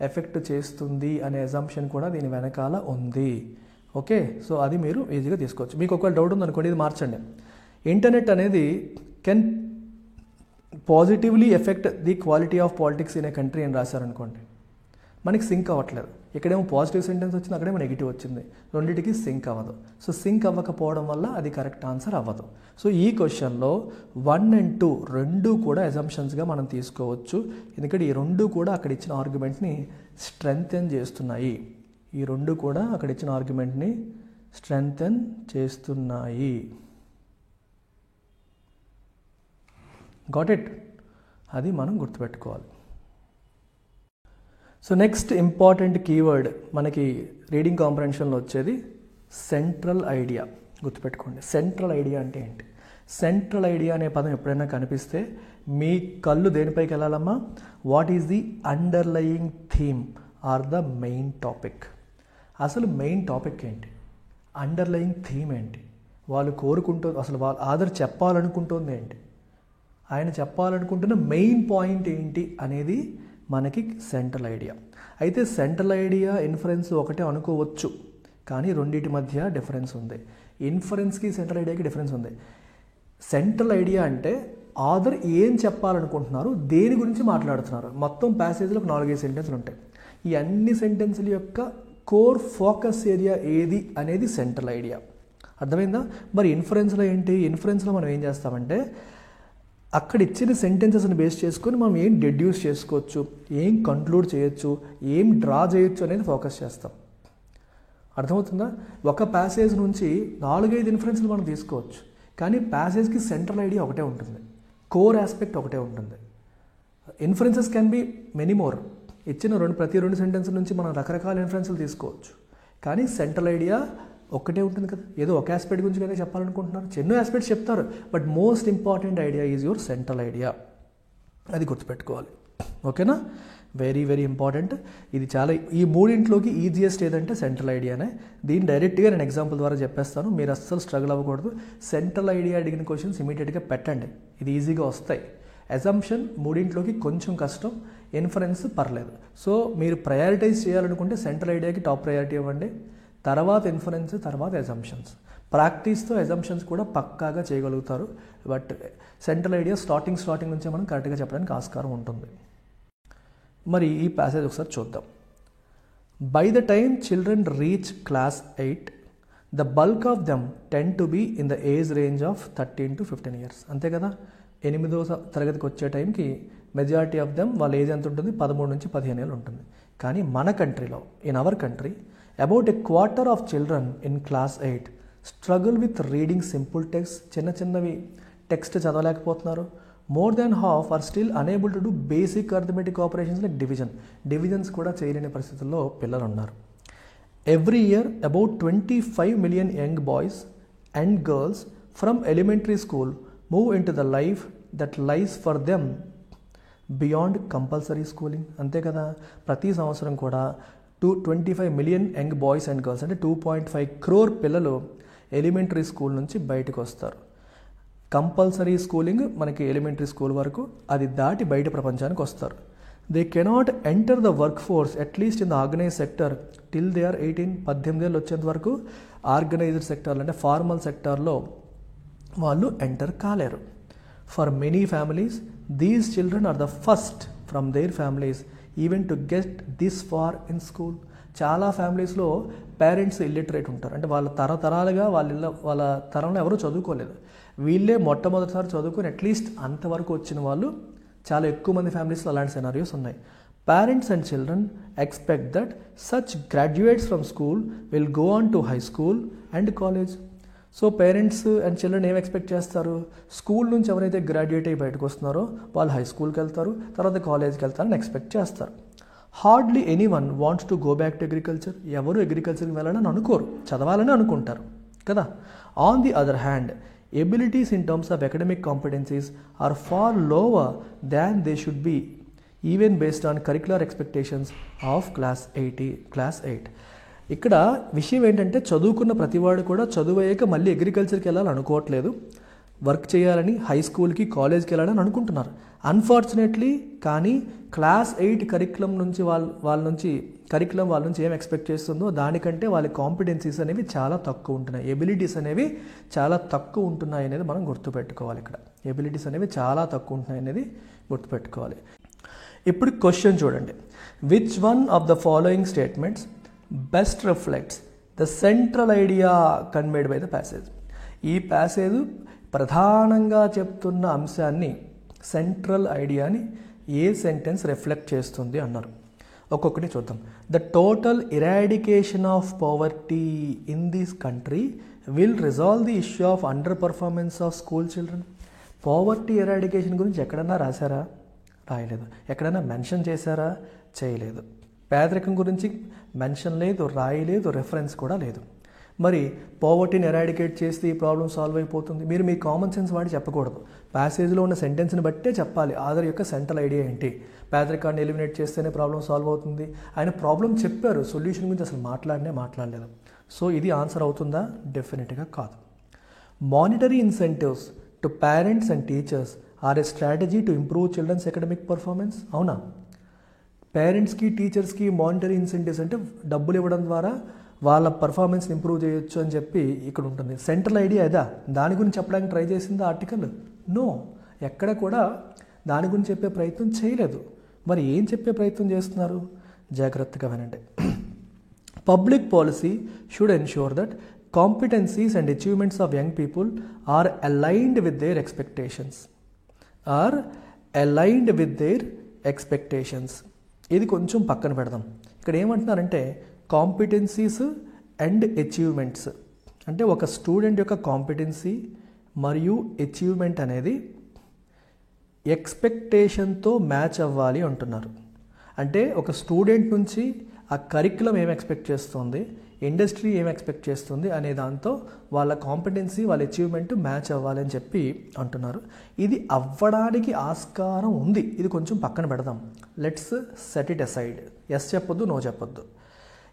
S1: ఎఫెక్ట్ చేస్తుంది అనే అజంప్షన్ కూడా దీని వెనకాల ఉంది. ఓకే, సో అది మీరు ఈజీగా తీసుకోవచ్చు. మీకు ఒకవేళ డౌట్ ఉందనుకోండి, ఇది మార్చండి. ఇంటర్నెట్ అనేది can positively effect the quality of politics in a country అని రాశారనుకోండి, మనకి సింక్ అవ్వట్లేదు. ఇక్కడేమో పాజిటివ్ సెంటెన్స్ వచ్చింది, అక్కడేమో నెగిటివ్ వచ్చింది, రెండింటికి సింక్ అవ్వదు. సో సింక్ అవ్వకపోవడం వల్ల అది కరెక్ట్ ఆన్సర్ అవ్వదు. సో ఈ క్వశ్చన్లో 1 and 2 రెండు కూడా అజంప్షన్స్గా మనం తీసుకోవచ్చు, ఎందుకంటే ఈ రెండు కూడా అక్కడ ఇచ్చిన ఆర్గ్యుమెంట్ని స్ట్రెంగ్తెన్ చేస్తున్నాయి. ఈ రెండు కూడా అక్కడ ఇచ్చిన ఆర్గ్యుమెంట్ని స్ట్రెంగ్తెన్ చేస్తున్నాయి. Got it? అది మనం గుర్తుపెట్టుకోవాలి. సో నెక్స్ట్ ఇంపార్టెంట్ కీవర్డ్ మనకి రీడింగ్ కాంప్రహెన్షన్లో వచ్చేది సెంట్రల్ ఐడియా. గుర్తుపెట్టుకోండి, సెంట్రల్ ఐడియా అంటే ఏంటి? సెంట్రల్ ఐడియా అనే పదం ఎప్పుడైనా కనిపిస్తే మీ కళ్ళు దేనిపైకి వెళ్ళాలమ్మా? What is the underlying theme or the main topic? అసలు మెయిన్ టాపిక్ ఏంటి, అండర్లయింగ్ థీమ్ ఏంటి, వాళ్ళు అసలు వాళ్ళు ఆదర్ చెప్పాలనుకుంటుంది ఏంటి, ఆయన చెప్పాలనుకుంటున్న మెయిన్ పాయింట్ ఏంటి అనేది మనకి సెంట్రల్ ఐడియా. అయితే సెంట్రల్ ఐడియా ఇన్ఫరెన్స్ ఒకటే అనుకోవచ్చు, కానీ రెండింటి మధ్య డిఫరెన్స్ ఉంది. ఇన్ఫరెన్స్కి సెంట్రల్ ఐడియాకి డిఫరెన్స్ ఉంది. సెంట్రల్ ఐడియా అంటే ఆదర్ ఏం చెప్పాలనుకుంటున్నారు, దేని గురించి మాట్లాడుతున్నారు. మొత్తం ప్యాసేజ్లో 4-5 సెంటెన్స్లు ఉంటాయి. ఈ అన్ని సెంటెన్స్ల యొక్క కోర్ ఫోకస్ ఏరియా ఏది అనేది సెంట్రల్ ఐడియా. అర్థమైందా? మరి ఇన్ఫరెన్స్లో ఏంటి? ఇన్ఫరెన్స్లో మనం ఏం చేస్తామంటే అక్కడ ఇచ్చిన సెంటెన్సెస్ని బేస్ చేసుకొని మనం ఏం డెడ్యూస్ చేసుకోవచ్చు, ఏం కంక్లూడ్ చేయొచ్చు, ఏం డ్రా చేయొచ్చు అనేది ఫోకస్ చేస్తాం. అర్థమవుతుందా? ఒక ప్యాసేజ్ నుంచి 4-5 ఇన్ఫరెన్స్లు మనం తీసుకోవచ్చు, కానీ ప్యాసేజ్కి సెంట్రల్ ఐడియా ఒకటే ఉంటుంది, కోర్ ఆస్పెక్ట్ ఒకటే ఉంటుంది. Inferences can be many more. ఇచ్చిన ప్రతి 2 సెంటెన్స్ల నుంచి మనం రకరకాల ఇన్ఫరెన్స్లు తీసుకోవచ్చు, కానీ సెంట్రల్ ఐడియా ఒక్కటే ఉంటుంది కదా. ఏదో ఒక ఆస్పెక్ట్ గురించి కదా చెప్పాలనుకుంటున్నారు, ఎన్నో ఆస్పెక్ట్స్ చెప్తారు, but most important idea is your central idea. అది గుర్తుపెట్టుకోవాలి. ఓకేనా? Very very important. ఇది చాలా, ఈ మూడింట్లోకి ఈజియెస్ట్ ఏదంటే సెంట్రల్ ఐడియానే. దీన్ని డైరెక్ట్గా నేను ఎగ్జాంపుల్ ద్వారా చెప్పేస్తాను, మీరు అస్సలు స్ట్రగుల్ అవ్వకూడదు. సెంట్రల్ ఐడియా అడిగిన క్వశ్చన్స్ ఇమీడియట్గా పెట్టండి, ఇది ఈజీగా వస్తాయి. అజంప్షన్ మూడింట్లోకి కొంచెం కష్టం, ఇన్ఫరెన్స్ పర్లేదు. సో మీరు ప్రయారిటైజ్ చేయాలనుకుంటే సెంట్రల్ ఐడియాకి టాప్ ప్రయారిటీ ఇవ్వండి, తర్వాత ఇన్ఫరెన్స్, తర్వాత అజంప్షన్స్. ప్రాక్టీస్తో అజంప్షన్స్ కూడా పక్కాగా చేయగలుగుతారు, బట్ సెంట్రల్ ఐడియా స్టార్టింగ్ నుంచే మనం కరెక్ట్గా చెప్పడానికి ఆస్కారం ఉంటుంది. మరి ఈ ప్యాసేజ్ ఒకసారి చూద్దాం. By the time children reach class 8, the bulk of them tend to be in the age range of 13 to 15 years. అంతే కదా, 8వ తరగతికి వచ్చే టైంకి మెజారిటీ ఆఫ్ దెమ్ వాళ్ళ ఏజ్ ఎంత ఉంటుంది? 13 నుంచి 15 ఏళ్ళు ఉంటుంది. కానీ మన కంట్రీలో, in our country, about a quarter of children in class 8 struggle with reading simple text. చిన్నవి టెక్స్ట్ చదవలేకపోతున్నారు. More than half are still unable to do basic arithmetic operations like divisions కూడా చేయలేని పరిస్థితుల్లో పిల్లలు ఉన్నారు. Every year about 25 million young boys and girls from elementary school move in to the life that lies for them beyond compulsory schooling. అంతే కదా, ప్రతి సంవత్సరం కూడా 25 million young boys and girls అంటే 2.5 crore పిల్లలు ఎలిమెంటరీ స్కూల్ నుంచి బయటకు వస్తారు. కంపల్సరీ స్కూలింగ్ మనకి ఎలిమెంటరీ స్కూల్ వరకు, అది దాటి బయట ప్రపంచానికి వస్తారు. They cannot enter the work force at least in the organise sector till they are 18 ఏళ్ళు వచ్చేంత వరకు ఆర్గనైజ్డ్ సెక్టార్లు అంటే ఫార్మల్ సెక్టార్లో వాళ్ళు ఎంటర్ కాలేరు. For many families these children are the first from their families even to get this far in school. చాలా ఫ్యామిలీస్లో parents illiterate ఉంటారు, అంటే వాళ్ళ తరతరాలుగా వాళ్ళ తరంలో ఎవరూ చదువుకోలేదు, వీళ్ళే మొట్టమొదటిసారి చదువుకొని అట్లీస్ట్ అంతవరకు వచ్చిన వాళ్ళు చాలా ఎక్కువ మంది ఫ్యామిలీస్లో అలాంటి సినారియోస్ ఉన్నాయి. Parents and children expect that such graduates from school will go on to high school and college. So parents and children ఏం ఎక్స్పెక్ట్ చేస్తారు, స్కూల్ నుంచి ఎవరైతే గ్రాడ్యుయేట్ అయ్యి బయటకు వస్తున్నారో వాళ్ళు హై స్కూల్కి వెళ్తారు, తర్వాత కాలేజ్కి వెళ్తారని ఎక్స్పెక్ట్ చేస్తారు. Hardly anyone wants to go back to agriculture. ఎవరు అగ్రికల్చర్కి వెళ్ళాలని అనుకోరు, చదవాలని అనుకుంటారు కదా. On the other hand abilities in terms of academic competencies are far lower than they should be even based on curricular expectations of class 8. ఇక్కడ విషయం ఏంటంటే చదువుకున్న ప్రతివాడు కూడా చదువయ్యాక మళ్ళీ అగ్రికల్చర్కి వెళ్ళాలని అనుకోవట్లేదు, వర్క్ చేయాలని హై స్కూల్కి కాలేజ్కి వెళ్ళాలని అనుకుంటున్నారు. అన్ఫార్చునేట్లీ కానీ క్లాస్ 8 కరికులం నుంచి వాళ్ళ నుంచి ఏం ఎక్స్పెక్ట్ చేస్తుందో దానికంటే వాళ్ళ కాంపిటెన్సీస్ అనేవి చాలా తక్కువ ఉంటున్నాయి, ఎబిలిటీస్ అనేవి చాలా తక్కువ ఉంటున్నాయి అనేది మనం గుర్తుపెట్టుకోవాలి. ఇక్కడ ఎబిలిటీస్ అనేవి చాలా తక్కువ ఉంటున్నాయి అనేది గుర్తుపెట్టుకోవాలి. ఇప్పుడు క్వశ్చన్ చూడండి, which one of the following statements best reflects the central idea conveyed by the passage. ఈ ప్యాసేజ్ ప్రధానంగా చెప్తున్న అంశాన్ని, సెంట్రల్ ఐడియాని ఏ సెంటెన్స్ రిఫ్లెక్ట్ చేస్తుంది అన్నారు. ఒక్కొక్కటి చూద్దాం. The total eradication of poverty in this country will resolve the issue of under performance of school children. Poverty eradication గురించి ఎక్కడన్నా రాశారా? రాయలేదు. ఎక్కడైనా మెన్షన్ చేశారా? చేయలేదు. పేదరికం గురించి మెన్షన్ లేదు, రాయలేదు, రెఫరెన్స్ కూడా లేదు. మరి పవర్టీని ఎరాడికేట్ చేస్తే ఈ ప్రాబ్లం సాల్వ్ అయిపోతుంది. మీరు మీ కామన్ సెన్స్ వాడి చెప్పకూడదు, ప్యాసేజ్లో ఉన్న సెంటెన్స్ని బట్టే చెప్పాలి. ఆధార్ యొక్క సెంట్రల్ ఐడియా ఏంటి, పేదరికాన్ని ఎలిమినేట్ చేస్తేనే ప్రాబ్లం సాల్వ్ అవుతుంది. ఆయన ప్రాబ్లం చెప్పారు, సొల్యూషన్ గురించి అసలు మాట్లాడలేదు. సో ఇది ఆన్సర్ అవుతుందా? డెఫినెట్గా కాదు. Monetary incentives to parents and teachers are a strategy to improve children's academic performance. అవునా? పేరెంట్స్కి టీచర్స్కి మానిటరీ ఇన్సెంటివ్స్ అంటే డబ్బులు ఇవ్వడం ద్వారా వాళ్ళ పర్ఫార్మెన్స్ని ఇంప్రూవ్ చేయొచ్చు అని చెప్పి ఇక్కడ ఉంటుంది. సెంట్రల్ ఐడియా ఇదా? దాని గురించి చెప్పడానికి ట్రై చేసింది ఆర్టికల్? నో, ఎక్కడ కూడా దాని గురించి చెప్పే ప్రయత్నం చేయలేదు. మరి ఏం చెప్పే ప్రయత్నం చేస్తున్నారు? జాగ్రత్తగా వినండి. Public policy should ensure that competencies and achievements of young people are aligned with their expectations. ఇది కొంచెం పక్కన పెడదాం. ఇక్కడ ఏమంటున్నారంటే కాంపిటెన్సీస్ అండ్ అచీవ్మెంట్స్ అంటే ఒక స్టూడెంట్ యొక్క కాంపిటెన్సీ మరియు అచీవ్మెంట్ అనేది ఎక్స్పెక్టేషన్తో మ్యాచ్ అవ్వాలి అంటున్నారు. అంటే ఒక స్టూడెంట్ నుంచి ఆ కరికులం ఏం ఎక్స్పెక్ట్ చేస్తుంది, ఇండస్ట్రీ ఏం ఎక్స్పెక్ట్ చేస్తుంది అనే దాంతో వాళ్ళ కాంపిటెన్సీ, వాళ్ళ అచీవ్మెంట్ మ్యాచ్ అవ్వాలని చెప్పి అంటున్నారు. ఇది అవ్వడానికి ఆస్కారం ఉంది, ఇది కొంచెం పక్కన పెడదాం. Let's set it aside. Yes చెప్పొద్దు, నో చెప్పొద్దు.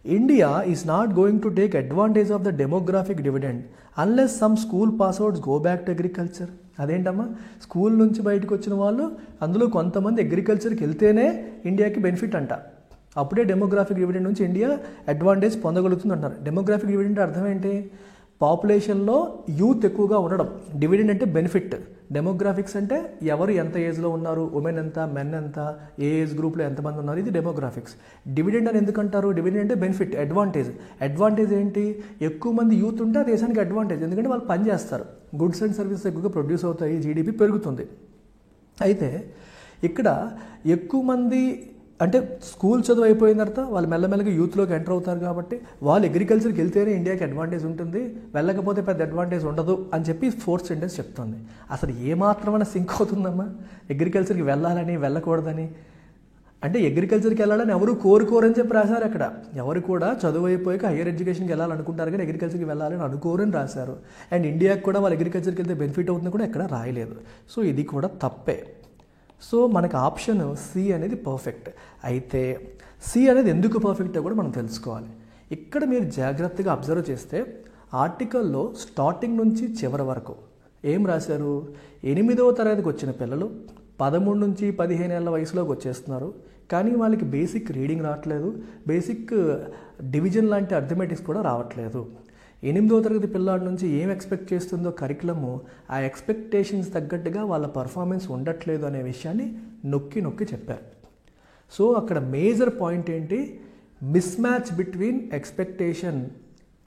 S1: India is not going to take advantage of the demographic dividend unless some school passouts go back to agriculture. అదేంటమ్మా, స్కూల్ నుంచి బయటకు వచ్చిన వాళ్ళు అందులో కొంతమంది అగ్రికల్చర్కి వెళ్తేనే ఇండియాకి బెనిఫిట్ అంట. అప్పుడే డెమోగ్రాఫిక్ డివిడెండ్ నుంచి ఇండియా అడ్వాంటేజ్ పొందగలుగుతుంది అంటారు. డెమోగ్రాఫిక్ డివిడెండ్ అర్థం ఏంటి? పాపులేషన్లో యూత్ ఎక్కువగా ఉండడం. డివిడెండ్ అంటే బెనిఫిట్, డెమోగ్రాఫిక్స్ అంటే ఎవరు ఎంత ఏజ్లో ఉన్నారు, ఉమెన్ ఎంత, మెన్ ఎంత, ఏ ఏజ్ గ్రూప్లో ఎంతమంది ఉన్నారు, ఇది డెమోగ్రాఫిక్స్. డివిడెండ్ అని ఎందుకంటారు? డివిడెండ్ అంటే బెనిఫిట్, అడ్వాంటేజ్ ఏంటి? ఎక్కువ మంది యూత్ ఉంటే ఆ దేశానికి అడ్వాంటేజ్, ఎందుకంటే వాళ్ళు పని చేస్తారు, గుడ్స్ అండ్ సర్వీసెస్ ఎక్కువగా ప్రొడ్యూస్ అవుతాయి, జీడిపి పెరుగుతుంది. అయితే ఇక్కడ ఎక్కువ మంది అంటే స్కూల్ చదువు అయిపోయిన తర్వాత వాళ్ళు మెల్లమెల్లగా యూత్లోకి ఎంటర్ అవుతారు కాబట్టి వాళ్ళు అగ్రికల్చర్కి వెళ్తేనే ఇండియాకి అడ్వాంటేజ్ ఉంటుంది, వెళ్ళకపోతే పెద్ద అడ్వాంటేజ్ ఉండదు అని చెప్పి ఫోర్త్ సెంటెన్స్ చెప్తుంది. అసలు ఏమాత్రమైనా సింక్ అవుతుందమ్మా అగ్రికల్చర్కి వెళ్ళాలని వెళ్ళకూడదని? అంటే అగ్రికల్చర్కి వెళ్ళాలని ఎవరు కోరుకోరని చెప్పి రాశారు అక్కడ. ఎవరు కూడా చదువు అయిపోయాక హైయర్ ఎడ్యుకేషన్కి వెళ్ళాలనుకుంటారు కానీ అగ్రికల్చర్కి వెళ్ళాలని అనుకోరని రాశారు. అండ్ ఇండియాకి కూడా వాళ్ళు అగ్రికల్చర్కి వెళ్తే బెనిఫిట్ అవుతుంది కూడా ఎక్కడ రాయలేదు. సో ఇది కూడా తప్పే. సో మనకు ఆప్షన్ సి అనేది పర్ఫెక్ట్. అయితే సి అనేది ఎందుకు పర్ఫెక్టో కూడా మనం తెలుసుకోవాలి. ఇక్కడ మీరు జాగ్రత్తగా అబ్జర్వ్ చేస్తే ఆర్టికల్లో స్టార్టింగ్ నుంచి చివరి వరకు ఏం రాశారు? 8వ తరగతికి వచ్చిన పిల్లలు 13 నుంచి 15 ఏళ్ళ వయసులోకి వచ్చేస్తున్నారు, కానీ వాళ్ళకి బేసిక్ రీడింగ్ రావట్లేదు, బేసిక్ డివిజన్ లాంటి అర్థమెటిక్స్ కూడా రావట్లేదు. 8వ తరగతి పిల్లాడి నుంచి ఏం ఎక్స్పెక్ట్ చేస్తుందో కరికులము ఆ ఎక్స్పెక్టేషన్స్ తగ్గట్టుగా వాళ్ళ పర్ఫార్మెన్స్ ఉండట్లేదు అనే విషయాన్ని నొక్కి నొక్కి చెప్పారు. సో అక్కడ మేజర్ పాయింట్ ఏంటి? Miss match between expectation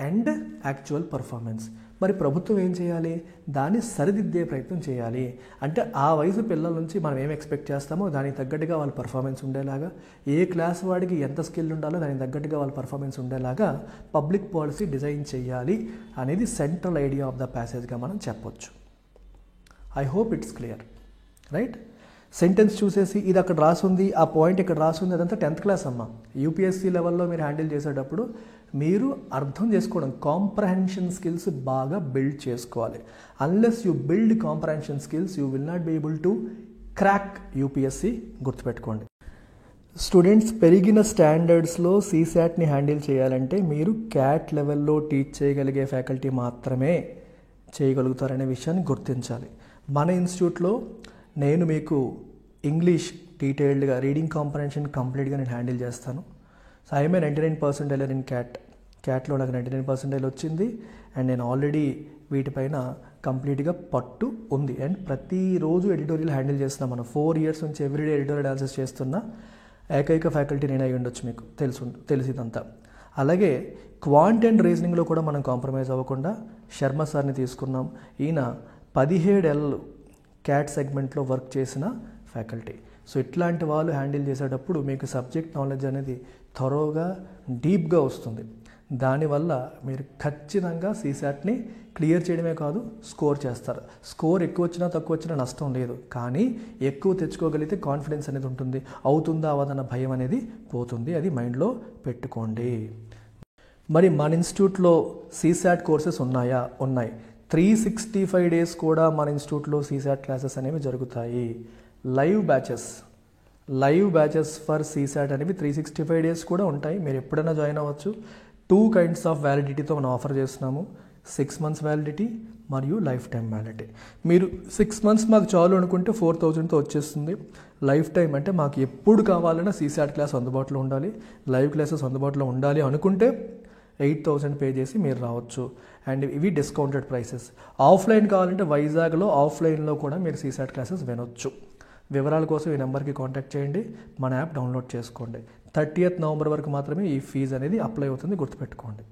S1: and actual performance. మరి ప్రభుత్వం ఏం చేయాలి? దాన్ని సరిదిద్దే ప్రయత్నం చేయాలి. అంటే ఆ వయసు పిల్లల నుంచి మనం ఏం ఎక్స్పెక్ట్ చేస్తామో దానికి తగ్గట్టుగా వాళ్ళ పర్ఫార్మెన్స్ ఉండేలాగా, ఏ క్లాస్ వాడికి ఎంత స్కిల్ ఉండాలో దానికి తగ్గట్టుగా వాళ్ళ పర్ఫార్మెన్స్ ఉండేలాగా పబ్లిక్ పాలసీ డిజైన్ చేయాలి అనేది సెంట్రల్ ఐడియా ఆఫ్ ద ప్యాసేజ్గా మనం చెప్పొచ్చు. I hope it's clear, right? Sentence చూసేసి ఇది అక్కడ రాసుంది, ఆ పాయింట్ ఇక్కడ రాసుంది, అదంతా 10th క్లాస్ అమ్మ. యూపీఎస్సీ లెవెల్లో మీరు హ్యాండిల్ చేసేటప్పుడు మీరు అర్థం చేసుకోవడం, కాంప్రహెన్షన్ స్కిల్స్ బాగా బిల్డ్ చేసుకోవాలి. Unless you build comprehension skills you will not be able to crack UPSC. గుర్తుపెట్టుకోండి స్టూడెంట్స్, పెరిగిన స్టాండర్డ్స్లో సీసాట్ని హ్యాండిల్ చేయాలంటే మీరు క్యాట్ లెవెల్లో టీచ్ చేయగలిగే ఫ్యాకల్టీ మాత్రమే చేయగలుగుతారనే విషయాన్ని గుర్తించాలి. మన ఇన్స్టిట్యూట్లో నేను మీకు ఇంగ్లీష్ డీటెయిల్డ్గా రీడింగ్ కాంప్రహెన్షన్ కంప్లీట్గా నేను హ్యాండిల్ చేస్తాను. సో ఐఎమ్ 99% ఇన్ క్యాట్లో నాకు 99% వచ్చింది. అండ్ నేను ఆల్రెడీ వీటిపైన కంప్లీట్గా పట్టు ఉంది. అండ్ ప్రతిరోజు ఎడిటోరియల్ హ్యాండిల్ చేస్తున్నాం. మనం 4 years నుంచి ఎవ్రీడే ఎడిటోరియల్ అనాలిసిస్ చేస్తున్న ఏకైక ఫ్యాకల్టీ నేను అయి ఉండొచ్చు, మీకు తెలిసిదంతా. అలాగే క్వాంట్ అండ్ రీజనింగ్లో కూడా మనం కాంప్రమైజ్ అవ్వకుండా శర్మ సార్ని తీసుకున్నాం. ఈయన 17 ఏళ్ళు క్యాట్ సెగ్మెంట్లో వర్క్ చేసిన ఫ్యాకల్టీ. సో ఇట్లాంటి వాళ్ళు హ్యాండిల్ చేసేటప్పుడు మీకు సబ్జెక్ట్ నాలెడ్జ్ అనేది థరోగా డీప్గా వస్తుంది. దానివల్ల మీరు ఖచ్చితంగా సీసాట్ని క్లియర్ చేయడమే కాదు స్కోర్ చేస్తారు. స్కోర్ ఎక్కువ వచ్చినా తక్కువ వచ్చినా నష్టం లేదు, కానీ ఎక్కువ తెచ్చుకోగలిగితే కాన్ఫిడెన్స్ అనేది ఉంటుంది. అవుతుందా అవదన్న భయం అనేది పోతుంది. అది మైండ్లో పెట్టుకోండి. మరి మన ఇన్స్టిట్యూట్లో సీసాట్ కోర్సెస్ ఉన్నాయా? ఉన్నాయి. 365 days కూడా మన ఇన్స్టిట్యూట్లో సీసాట్ క్లాసెస్ అనేవి జరుగుతాయి. లైవ్ బ్యాచెస్ ఫర్ సీసాట్ అనేవి 365 days కూడా ఉంటాయి. మీరు ఎప్పుడైనా జాయిన్ అవ్వచ్చు. 2 kinds ఆఫ్ వ్యాలిడిటీతో మనం ఆఫర్ చేస్తున్నాము. 6 months వ్యాలిడిటీ మరియు లైఫ్ టైం వ్యాలిడిటీ. మీరు 6 months మాకు చాలు అనుకుంటే 4,000తో వచ్చేస్తుంది. లైఫ్ టైం అంటే మాకు ఎప్పుడు కావాలన్నా సీసాట్ క్లాస్ అందుబాటులో ఉండాలి, లైవ్ క్లాసెస్ అందుబాటులో ఉండాలి అనుకుంటే 8,000 పే చేసి మీరు రావచ్చు. అండ్ ఇవి డిస్కౌంటెడ్ ప్రైసెస్. ఆఫ్లైన్ కావాలంటే వైజాగ్లో ఆఫ్లైన్లో కూడా మీరు సీసాట్ క్లాసెస్ వినొచ్చు. వివరాల కోసం ఈ నెంబర్కి కాంటాక్ట్ చేయండి, మన యాప్ డౌన్లోడ్ చేసుకోండి. 30th November వరకు మాత్రమే ఈ ఫీజు అనేది అప్లై అవుతుంది, గుర్తుపెట్టుకోండి.